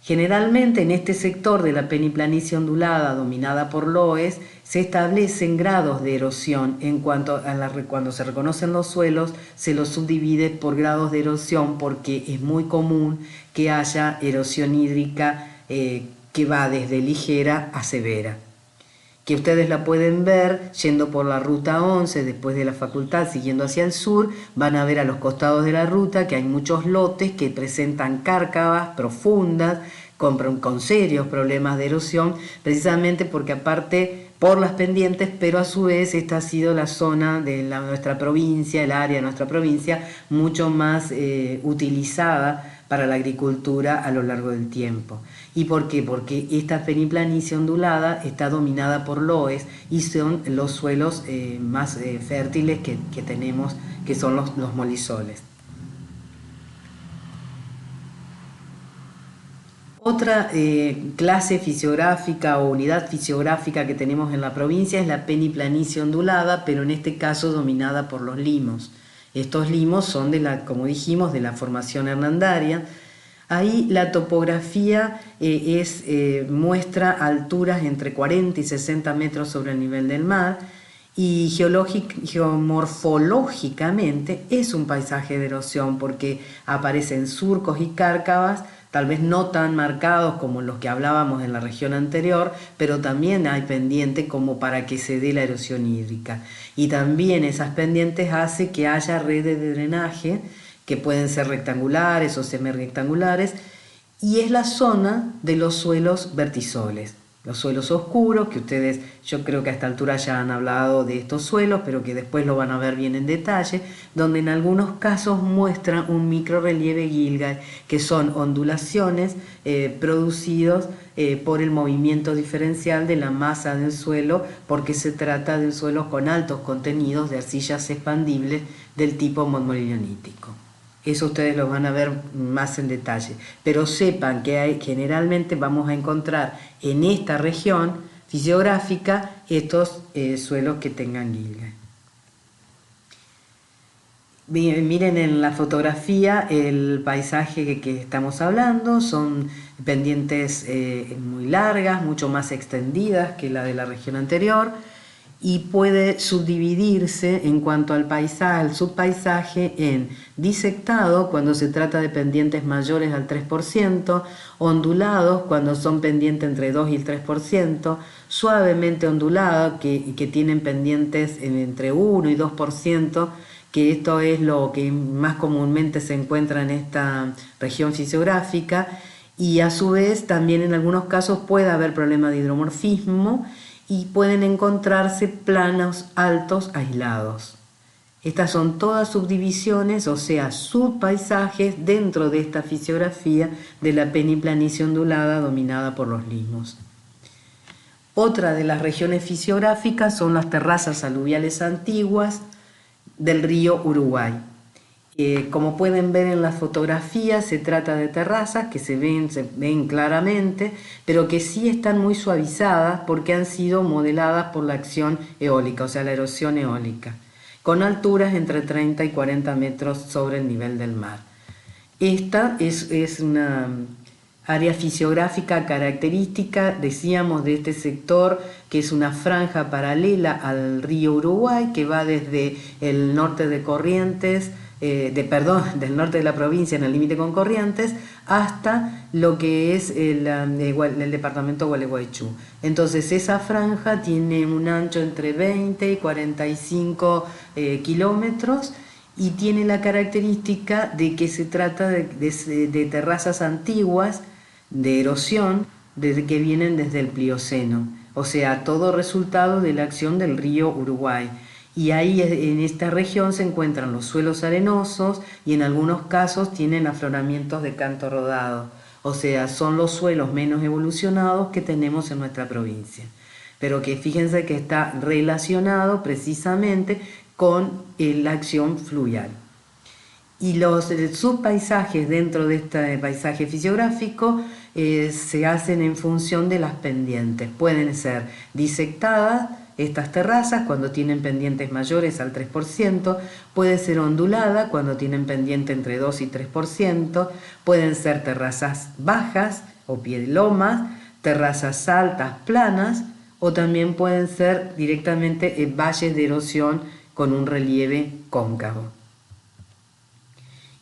Generalmente en este sector de la peneplanicie ondulada dominada por loes se establecen grados de erosión. Cuando se reconocen los suelos se los subdivide por grados de erosión, porque es muy común que haya erosión hídrica que va desde ligera a severa, que ustedes la pueden ver yendo por la ruta 11 después de la facultad, siguiendo hacia el sur. Van a ver a los costados de la ruta que hay muchos lotes que presentan cárcavas profundas con serios problemas de erosión, precisamente porque aparte por las pendientes, pero a su vez esta ha sido la zona de nuestra provincia, el área de nuestra provincia, mucho más utilizada para la agricultura a lo largo del tiempo. ¿Y por qué? Porque esta peneplanicie ondulada está dominada por loes y son los suelos más fértiles que tenemos, que son los molisoles. Otra clase fisiográfica o unidad fisiográfica que tenemos en la provincia es la peneplanicie ondulada, pero en este caso dominada por los limos. Estos limos son, como dijimos, de la formación hernandaria. Ahí la topografía muestra alturas entre 40 y 60 metros sobre el nivel del mar, y geomorfológicamente es un paisaje de erosión porque aparecen surcos y cárcavas, tal vez no tan marcados como los que hablábamos en la región anterior, pero también hay pendiente como para que se dé la erosión hídrica. Y también esas pendientes hace que haya redes de drenaje que pueden ser rectangulares o semirrectangulares, y es la zona de los suelos vertisoles. Los suelos oscuros, que ustedes, yo creo que a esta altura ya han hablado de estos suelos, pero que después lo van a ver bien en detalle, donde en algunos casos muestran un microrelieve Gilgay, que son ondulaciones producidos por el movimiento diferencial de la masa del suelo, porque se trata de suelos con altos contenidos de arcillas expandibles del tipo monmolilonítico. Eso ustedes lo van a ver más en detalle, pero sepan que generalmente vamos a encontrar en esta región fisiográfica estos suelos que tengan Gilgay. Miren en la fotografía el paisaje que estamos hablando, son pendientes muy largas, mucho más extendidas que la de la región anterior, y puede subdividirse en cuanto al subpaisaje en disectado cuando se trata de pendientes mayores al 3%, ondulados cuando son pendientes entre 2 y el 3%, suavemente ondulados que tienen pendientes entre 1 y 2%, que esto es lo que más comúnmente se encuentra en esta región fisiográfica, y a su vez también en algunos casos puede haber problemas de hidromorfismo y pueden encontrarse planos altos aislados. Estas son todas subdivisiones, o sea, subpaisajes dentro de esta fisiografía de la peneplanicie ondulada dominada por los limos. Otra de las regiones fisiográficas son las terrazas aluviales antiguas del río Uruguay. Como pueden ver en la fotografía, se trata de terrazas que se ven claramente, pero que sí están muy suavizadas porque han sido modeladas por la acción eólica, o sea, la erosión eólica, con alturas entre 30 y 40 metros sobre el nivel del mar. Esta es una área fisiográfica característica, decíamos, de este sector, que es una franja paralela al río Uruguay que va desde el norte de Corrientes, del norte de la provincia en el límite con Corrientes hasta lo que es el departamento Gualeguaychú. Entonces esa franja tiene un ancho entre 20 y 45 kilómetros y tiene la característica de que se trata de terrazas antiguas de erosión que vienen desde el Plioceno. o sea, todo resultado de la acción del río Uruguay. Y ahí en esta región se encuentran los suelos arenosos y en algunos casos tienen afloramientos de canto rodado, o sea, son los suelos menos evolucionados que tenemos en nuestra provincia, pero que fíjense que está relacionado precisamente con la acción fluvial. Y los subpaisajes dentro de este paisaje fisiográfico se hacen en función de las pendientes. Pueden ser disectadas estas terrazas cuando tienen pendientes mayores al 3%, puede ser ondulada cuando tienen pendiente entre 2 y 3%, pueden ser terrazas bajas o pie de lomas, terrazas altas, planas, o también pueden ser directamente valles de erosión con un relieve cóncavo.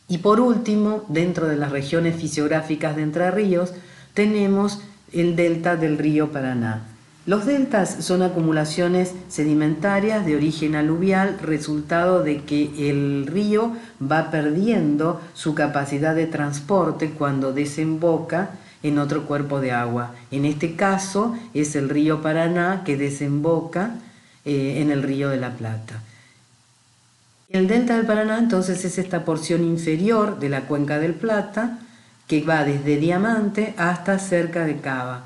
Y por último, dentro de las regiones fisiográficas de Entre Ríos, tenemos el delta del río Paraná. Los deltas son acumulaciones sedimentarias de origen aluvial, resultado de que el río va perdiendo su capacidad de transporte cuando desemboca en otro cuerpo de agua. En este caso es el río Paraná que desemboca en el río de la Plata. El delta del Paraná entonces es esta porción inferior de la cuenca del Plata que va desde Diamante hasta cerca de Cava.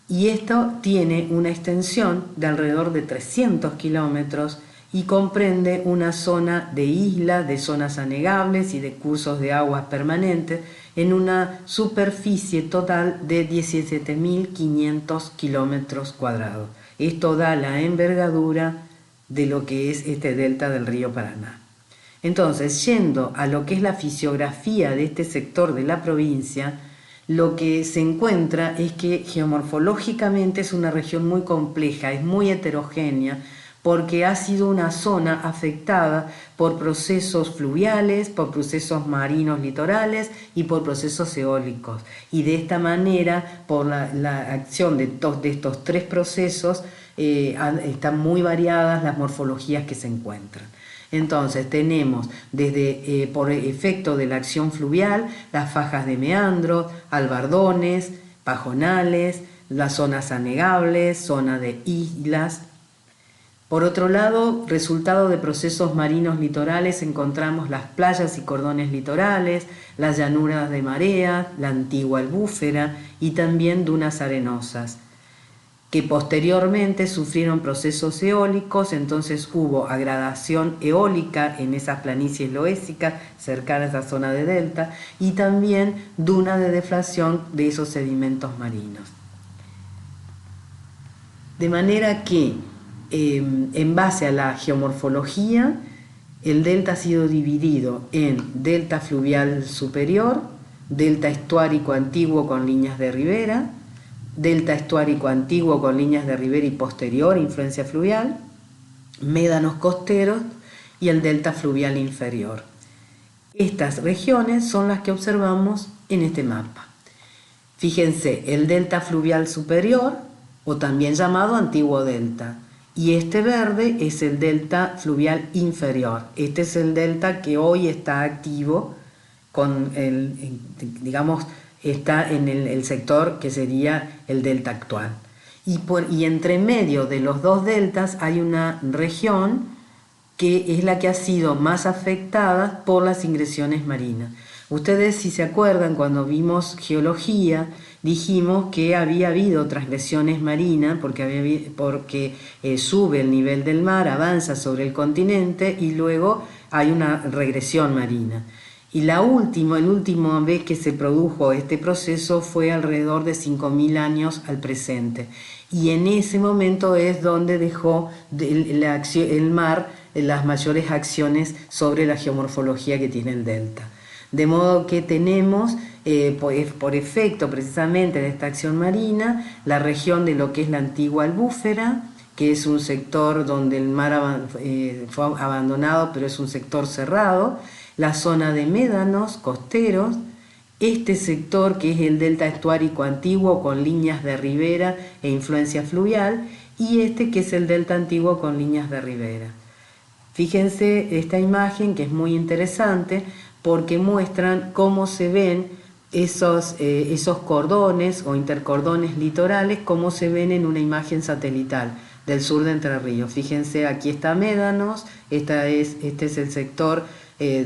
Y esto tiene una extensión de alrededor de 300 kilómetros y comprende una zona de islas, de zonas anegables y de cursos de aguas permanentes en una superficie total de 17.500 kilómetros cuadrados. Esto da la envergadura de lo que es este delta del río Paraná. Entonces, yendo a lo que es la fisiografía de este sector de la provincia, lo que se encuentra es que geomorfológicamente es una región muy compleja, es muy heterogénea, porque ha sido una zona afectada por procesos fluviales, por procesos marinos litorales y por procesos eólicos. Y de esta manera, por la acción de estos tres procesos, están muy variadas las morfologías que se encuentran. Entonces tenemos desde por efecto de la acción fluvial las fajas de meandros, albardones, pajonales, las zonas anegables, zona de islas. Por otro lado, resultado de procesos marinos litorales encontramos las playas y cordones litorales, las llanuras de marea, la antigua albúfera y también dunas arenosas, que posteriormente sufrieron procesos eólicos, entonces hubo agradación eólica en esas planicies loésicas cercanas a esa zona de delta y también duna de deflación de esos sedimentos marinos. De manera que en base a la geomorfología, el delta ha sido dividido en delta fluvial superior, delta estuárico antiguo con líneas de ribera, delta estuárico antiguo con líneas de ribera y posterior, influencia fluvial, médanos costeros y el delta fluvial inferior. Estas regiones son las que observamos en este mapa. Fíjense, el delta fluvial superior, o también llamado antiguo delta, y este verde es el delta fluvial inferior. Este es el delta que hoy está activo con está en el sector que sería el delta actual. Y entre medio de los dos deltas hay una región que es la que ha sido más afectada por las ingresiones marinas. Ustedes, si se acuerdan, cuando vimos geología, dijimos que había habido transgresiones marinas porque sube el nivel del mar, avanza sobre el continente y luego hay una regresión marina. Y la última vez que se produjo este proceso fue alrededor de 5.000 años al presente. Y en ese momento es donde dejó el mar las mayores acciones sobre la geomorfología que tiene el delta. De modo que tenemos, por efecto precisamente de esta acción marina, la región de lo que es la antigua albúfera, que es un sector donde el mar fue abandonado, pero es un sector cerrado, la zona de médanos costeros, este sector que es el delta estuárico antiguo con líneas de ribera e influencia fluvial, y este que es el delta antiguo con líneas de ribera. Fíjense esta imagen que es muy interesante porque muestran cómo se ven esos cordones o intercordones litorales como se ven en una imagen satelital del sur de Entre Ríos. Fíjense, aquí está Médanos, este es el sector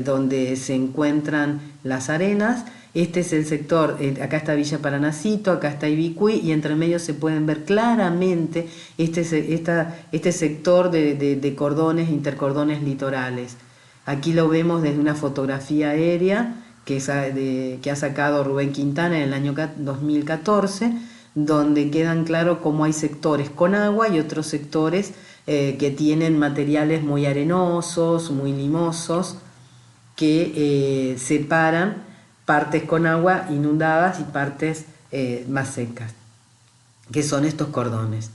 donde se encuentran las arenas, este es el sector, acá está Villa Paranacito, acá está Ibicuí, y entre medio se pueden ver claramente este sector de cordones, intercordones litorales. Aquí lo vemos desde una fotografía aérea que ha sacado Rubén Quintana en el año 2014, donde quedan claro cómo hay sectores con agua y otros sectores que tienen materiales muy arenosos, muy limosos, que separan partes con agua inundadas y partes más secas, que son estos cordones.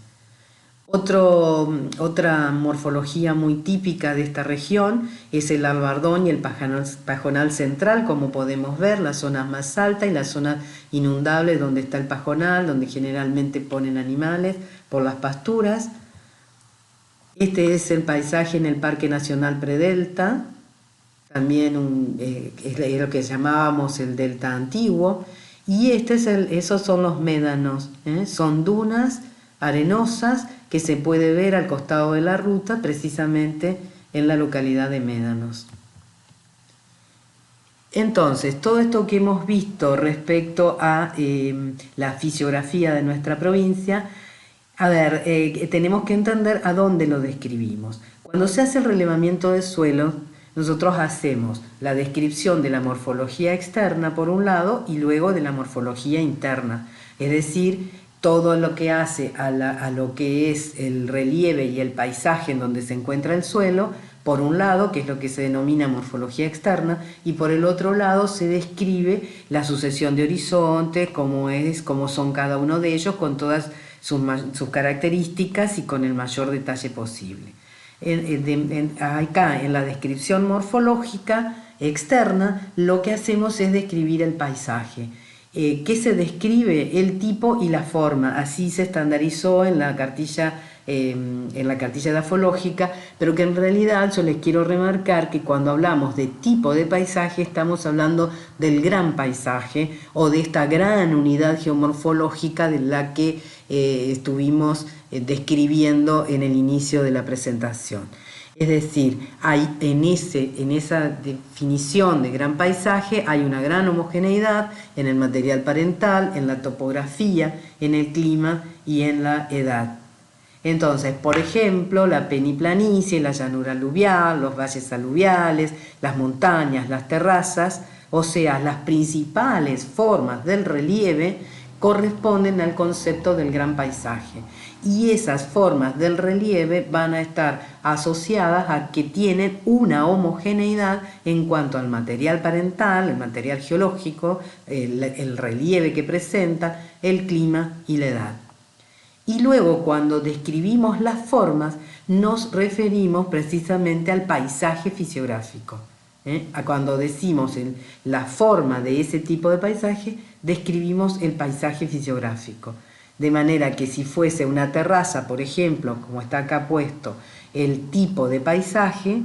Otra morfología muy típica de esta región es el albardón y el pajonal central, como podemos ver, las zonas más altas y las zonas inundables donde está el pajonal, donde generalmente ponen animales por las pasturas. Este es el paisaje en el Parque Nacional Predelta, también es lo que llamábamos el delta antiguo, y esos son los médanos, son dunas arenosas que se puede ver al costado de la ruta, precisamente en la localidad de Médanos. Entonces, todo esto que hemos visto respecto a la fisiografía de nuestra provincia, a ver, tenemos que entender a dónde lo describimos. Cuando se hace el relevamiento de suelo, nosotros hacemos la descripción de la morfología externa por un lado y luego de la morfología interna, es decir, todo lo que hace a lo que es el relieve y el paisaje en donde se encuentra el suelo, por un lado, que es lo que se denomina morfología externa, y por el otro lado se describe la sucesión de horizontes, cómo son cada uno de ellos, con todas sus características y con el mayor detalle posible. Acá, en la descripción morfológica externa, lo que hacemos es describir el paisaje. ¿Qué se describe? El tipo y la forma. Así se estandarizó en la cartilla edafológica, pero que en realidad yo les quiero remarcar que cuando hablamos de tipo de paisaje estamos hablando del gran paisaje o de esta gran unidad geomorfológica de la que estuvimos describiendo en el inicio de la presentación. Es decir, en esa definición de gran paisaje hay una gran homogeneidad en el material parental, en la topografía, en el clima y en la edad. Entonces, por ejemplo, la peniplanicie, la llanura aluvial, los valles aluviales, las montañas, las terrazas, o sea, las principales formas del relieve corresponden al concepto del gran paisaje. Y esas formas del relieve van a estar asociadas a que tienen una homogeneidad en cuanto al material parental, el material geológico, el relieve que presenta, el clima y la edad. Y luego, cuando describimos las formas, nos referimos precisamente al paisaje fisiográfico. Cuando decimos la forma de ese tipo de paisaje, describimos el paisaje fisiográfico. De manera que si fuese una terraza, por ejemplo, como está acá puesto, el tipo de paisaje,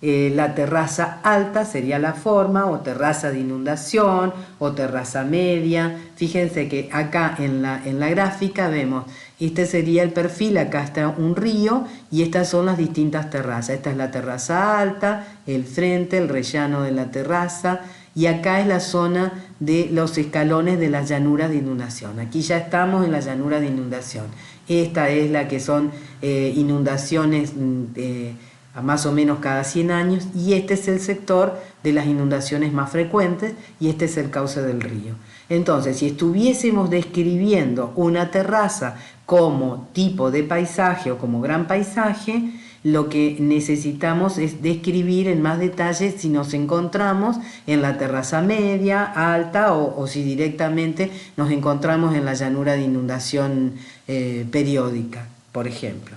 la terraza alta sería la forma, o terraza de inundación, o terraza media. Fíjense que acá en la gráfica vemos, este sería el perfil, acá está un río, y estas son las distintas terrazas. Esta es la terraza alta, el frente, el rellano de la terraza, y acá es la zona de los escalones de las llanuras de inundación. Aquí ya estamos en la llanura de inundación. Esta es la que son inundaciones a más o menos cada 100 años, y este es el sector de las inundaciones más frecuentes, y este es el cauce del río. Entonces, si estuviésemos describiendo una terraza como tipo de paisaje o como gran paisaje, lo que necesitamos es describir en más detalle si nos encontramos en la terraza media, alta, o si directamente nos encontramos en la llanura de inundación periódica, por ejemplo.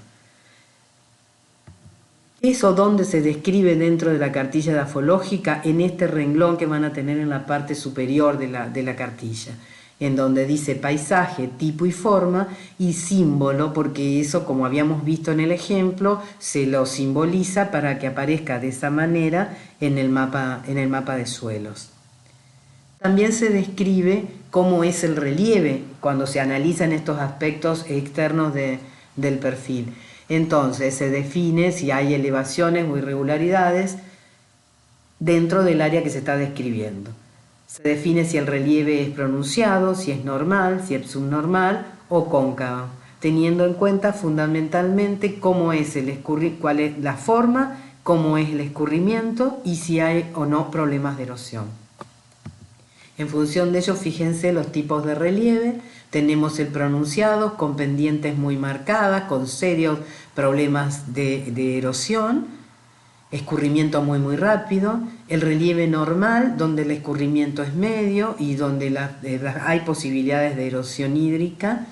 Eso donde se describe dentro de la cartilla edafológica, en este renglón que van a tener en la parte superior de la cartilla, en donde dice paisaje, tipo y forma, y símbolo, porque eso, como habíamos visto en el ejemplo, se lo simboliza para que aparezca de esa manera en el mapa de suelos. También se describe cómo es el relieve cuando se analizan estos aspectos externos del perfil. Entonces se define si hay elevaciones o irregularidades dentro del área que se está describiendo. Se define si el relieve es pronunciado, si es normal, si es subnormal o cóncavo, teniendo en cuenta fundamentalmente cómo es cuál es la forma, cómo es el escurrimiento y si hay o no problemas de erosión. En función de ello, fíjense los tipos de relieve. Tenemos el pronunciado con pendientes muy marcadas, con serios problemas de erosión, escurrimiento muy rápido, el relieve normal donde el escurrimiento es medio y donde hay posibilidades de erosión hídrica,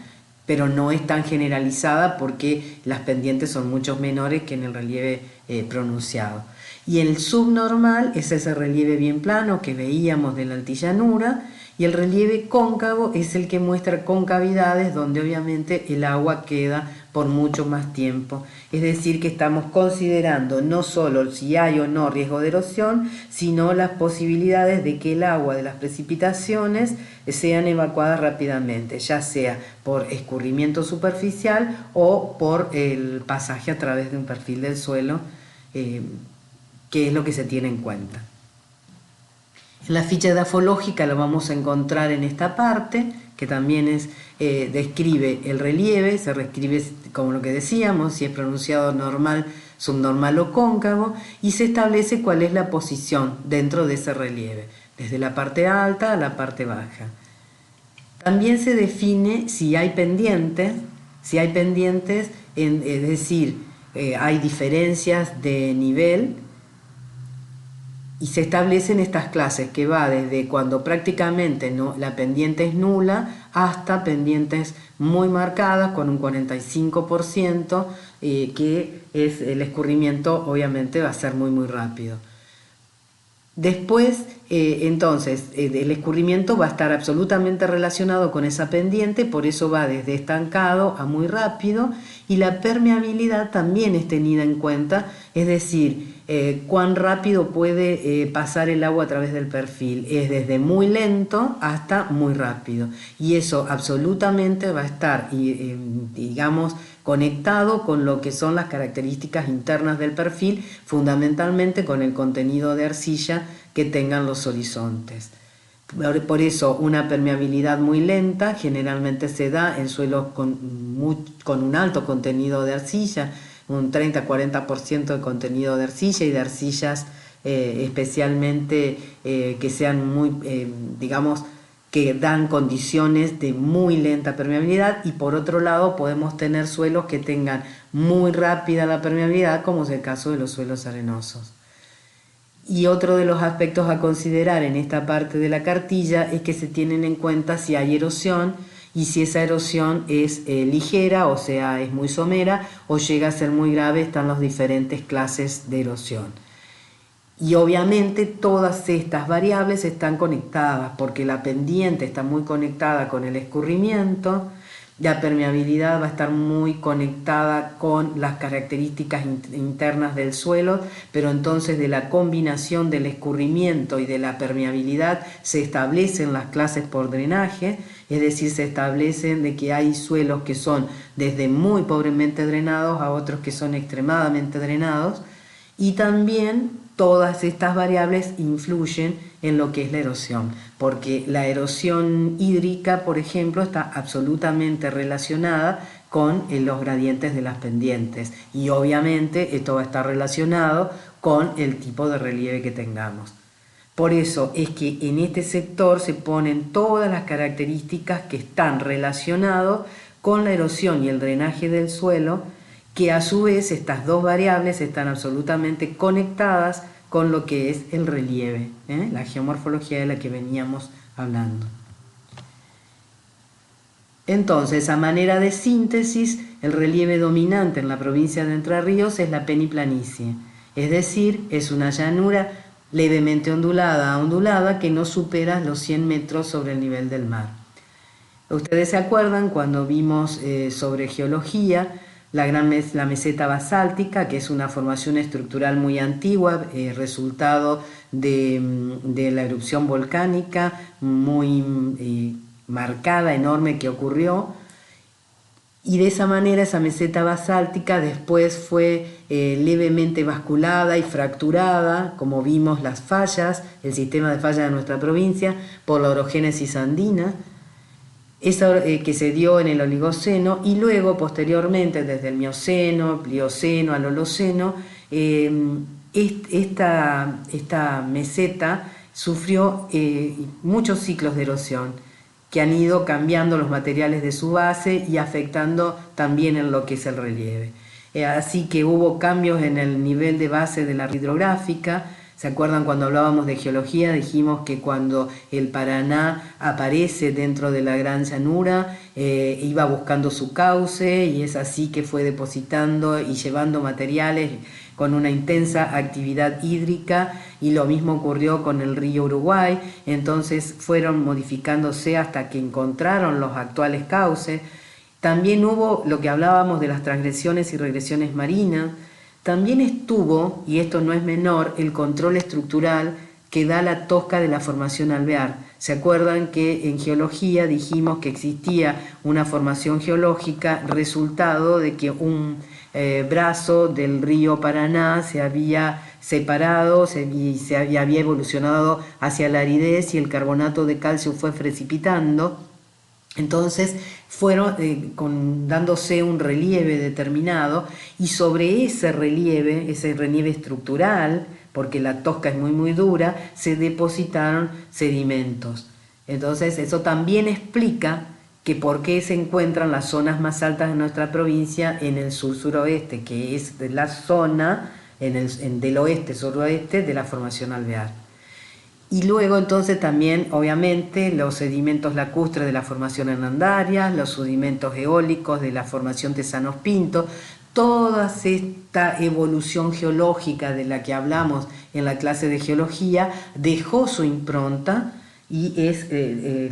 pero no es tan generalizada porque las pendientes son mucho menores que en el relieve pronunciado. Y el subnormal es ese relieve bien plano que veíamos de la altillanura, y el relieve cóncavo es el que muestra concavidades donde obviamente el agua queda por mucho más tiempo. Es decir, que estamos considerando no solo si hay o no riesgo de erosión, sino las posibilidades de que el agua de las precipitaciones sean evacuadas rápidamente, ya sea por escurrimiento superficial o por el pasaje a través de un perfil del suelo, que es lo que se tiene en cuenta. En la ficha edafológica lo vamos a encontrar en esta parte, que también describe el relieve, se reescribe como lo que decíamos, si es pronunciado normal, subnormal o cóncavo, y se establece cuál es la posición dentro de ese relieve, desde la parte alta a la parte baja. También se define si hay pendientes, es decir, hay diferencias de nivel, y se establecen estas clases que va desde cuando prácticamente la pendiente es nula hasta pendientes muy marcadas con un 45%, que es el escurrimiento, obviamente va a ser muy rápido. Después, entonces, el escurrimiento va a estar absolutamente relacionado con esa pendiente, por eso va desde estancado a muy rápido, y la permeabilidad también es tenida en cuenta, es decir, cuán rápido puede pasar el agua a través del perfil. Es desde muy lento hasta muy rápido, y eso absolutamente va a estar, digamos, conectado con lo que son las características internas del perfil, fundamentalmente con el contenido de arcilla que tengan los horizontes. Por eso una permeabilidad muy lenta generalmente se da en suelos con un alto contenido de arcilla, un 30-40% de contenido de arcilla, y de arcillas especialmente que sean muy, digamos, que dan condiciones de muy lenta permeabilidad. Y por otro lado podemos tener suelos que tengan muy rápida la permeabilidad, como es el caso de los suelos arenosos. Y otro de los aspectos a considerar en esta parte de la cartilla es que se tienen en cuenta si hay erosión, y si esa erosión es ligera, o sea, es muy somera, o llega a ser muy grave. Están las diferentes clases de erosión. Y obviamente todas estas variables están conectadas, porque la pendiente está muy conectada con el escurrimiento, la permeabilidad va a estar muy conectada con las características internas del suelo, pero entonces de la combinación del escurrimiento y de la permeabilidad se establecen las clases por drenaje, es decir, se establecen de que hay suelos que son desde muy pobremente drenados a otros que son extremadamente drenados, y también todas estas variables influyen en lo que es la erosión, porque la erosión hídrica, por ejemplo, está absolutamente relacionada con los gradientes de las pendientes, y obviamente esto va a estar relacionado con el tipo de relieve que tengamos. Por eso es que en este sector se ponen todas las características que están relacionadas con la erosión y el drenaje del suelo, que a su vez estas dos variables están absolutamente conectadas con lo que es el relieve, la geomorfología de la que veníamos hablando. Entonces, a manera de síntesis, el relieve dominante en la provincia de Entre Ríos es la peniplanicie, es decir, es una llanura levemente ondulada que no supera los 100 metros sobre el nivel del mar. Ustedes se acuerdan cuando vimos sobre geología, la meseta basáltica, que es una formación estructural muy antigua, resultado de la erupción volcánica muy marcada, enorme, que ocurrió. Y de esa manera esa meseta basáltica después fue levemente basculada y fracturada, como vimos las fallas, el sistema de fallas de nuestra provincia, por la orogénesis andina, que se dio en el Oligoceno, y luego posteriormente desde el Mioceno, Plioceno al Holoceno, esta meseta sufrió muchos ciclos de erosión que han ido cambiando los materiales de su base y afectando también en lo que es el relieve. Así que hubo cambios en el nivel de base de la hidrográfica. ¿Se acuerdan cuando hablábamos de geología? Dijimos que cuando el Paraná aparece dentro de la gran llanura, iba buscando su cauce, y es así que fue depositando y llevando materiales con una intensa actividad hídrica, y lo mismo ocurrió con el río Uruguay. Entonces fueron modificándose hasta que encontraron los actuales cauces. También hubo lo que hablábamos de las transgresiones y regresiones marinas. También estuvo, y esto no es menor, el control estructural que da la tosca de la formación alvear. ¿Se acuerdan que en geología dijimos que existía una formación geológica resultado de que un brazo del río Paraná se había separado y había evolucionado hacia la aridez, y el carbonato de calcio fue precipitando? Entonces fueron dándose un relieve determinado, y sobre ese relieve estructural, porque la tosca es muy dura, se depositaron sedimentos. Entonces eso también explica que por qué se encuentran las zonas más altas de nuestra provincia en el sur-suroeste, que es la zona del oeste-suroeste de la formación alvear. Y luego entonces también, obviamente, los sedimentos lacustres de la formación hernandaria, los sedimentos eólicos de la formación Tesanos-Pinto, toda esta evolución geológica de la que hablamos en la clase de geología dejó su impronta, y es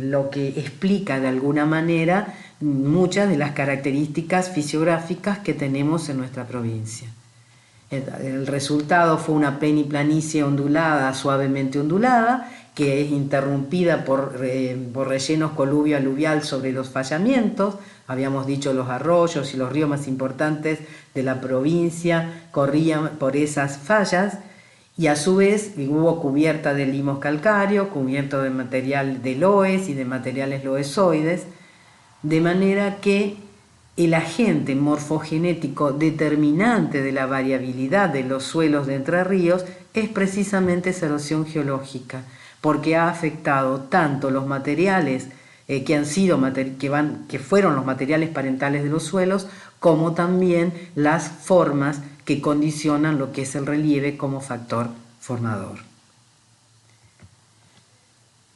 lo que explica de alguna manera muchas de las características fisiográficas que tenemos en nuestra provincia. El resultado fue una planicie ondulada, suavemente ondulada, que es interrumpida por rellenos coluvio-aluvial sobre los fallamientos. Habíamos dicho los arroyos y los ríos más importantes de la provincia corrían por esas fallas, y a su vez hubo cubierta de limos calcáreos, cubierto de material de loes y de materiales loesoides, de manera que el agente morfogenético determinante de la variabilidad de los suelos de Entre Ríos es precisamente esa erosión geológica, porque ha afectado tanto los materiales que fueron los materiales parentales de los suelos, como también las formas que condicionan lo que es el relieve como factor formador.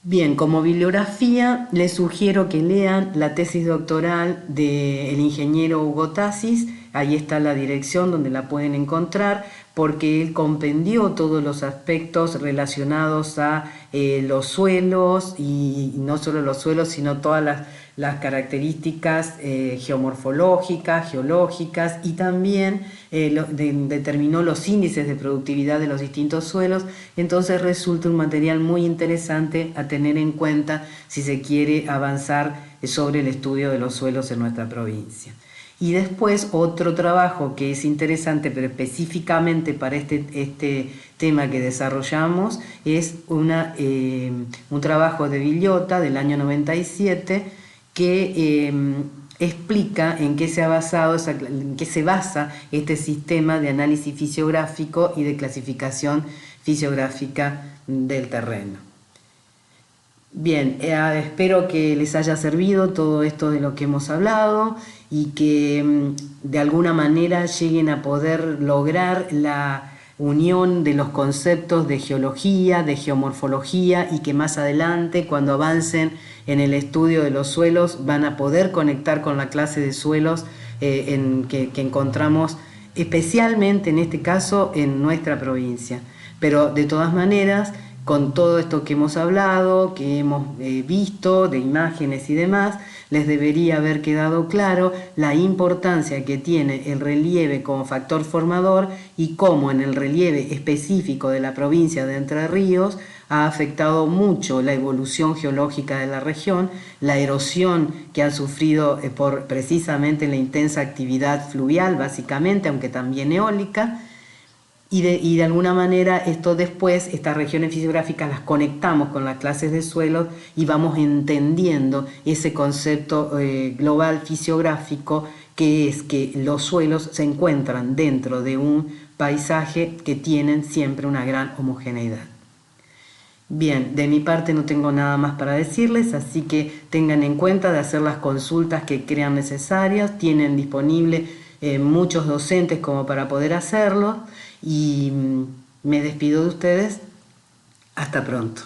Bien, como bibliografía les sugiero que lean la tesis doctoral del ingeniero Hugo Tassis. Ahí está la dirección donde la pueden encontrar, porque él compendió todos los aspectos relacionados a los suelos, y no solo los suelos, sino todas las características geomorfológicas, geológicas, y también determinó los índices de productividad de los distintos suelos. Entonces resulta un material muy interesante a tener en cuenta si se quiere avanzar sobre el estudio de los suelos en nuestra provincia. Y después otro trabajo que es interesante, pero específicamente para este tema que desarrollamos, es un trabajo de Villota del año 97, que explica en qué se basa este sistema de análisis fisiográfico y de clasificación fisiográfica del terreno. Bien, espero que les haya servido todo esto de lo que hemos hablado, y que de alguna manera lleguen a poder lograr la unión de los conceptos de geología, de geomorfología, y que más adelante, cuando avancen en el estudio de los suelos, van a poder conectar con la clase de suelos que encontramos especialmente en este caso en nuestra provincia. Pero de todas maneras, Con todo esto que hemos hablado, que hemos visto, de imágenes y demás, les debería haber quedado claro la importancia que tiene el relieve como factor formador y cómo en el relieve específico de la provincia de Entre Ríos ha afectado mucho la evolución geológica de la región, la erosión que ha sufrido por precisamente la intensa actividad fluvial, básicamente, aunque también eólica, y de alguna manera esto después, estas regiones fisiográficas las conectamos con las clases de suelos y vamos entendiendo ese concepto global fisiográfico, que es que los suelos se encuentran dentro de un paisaje que tienen siempre una gran homogeneidad. Bien, de mi parte no tengo nada más para decirles, así que tengan en cuenta de hacer las consultas que crean necesarias. Tienen disponible muchos docentes como para poder hacerlo, y me despido de ustedes. Hasta pronto.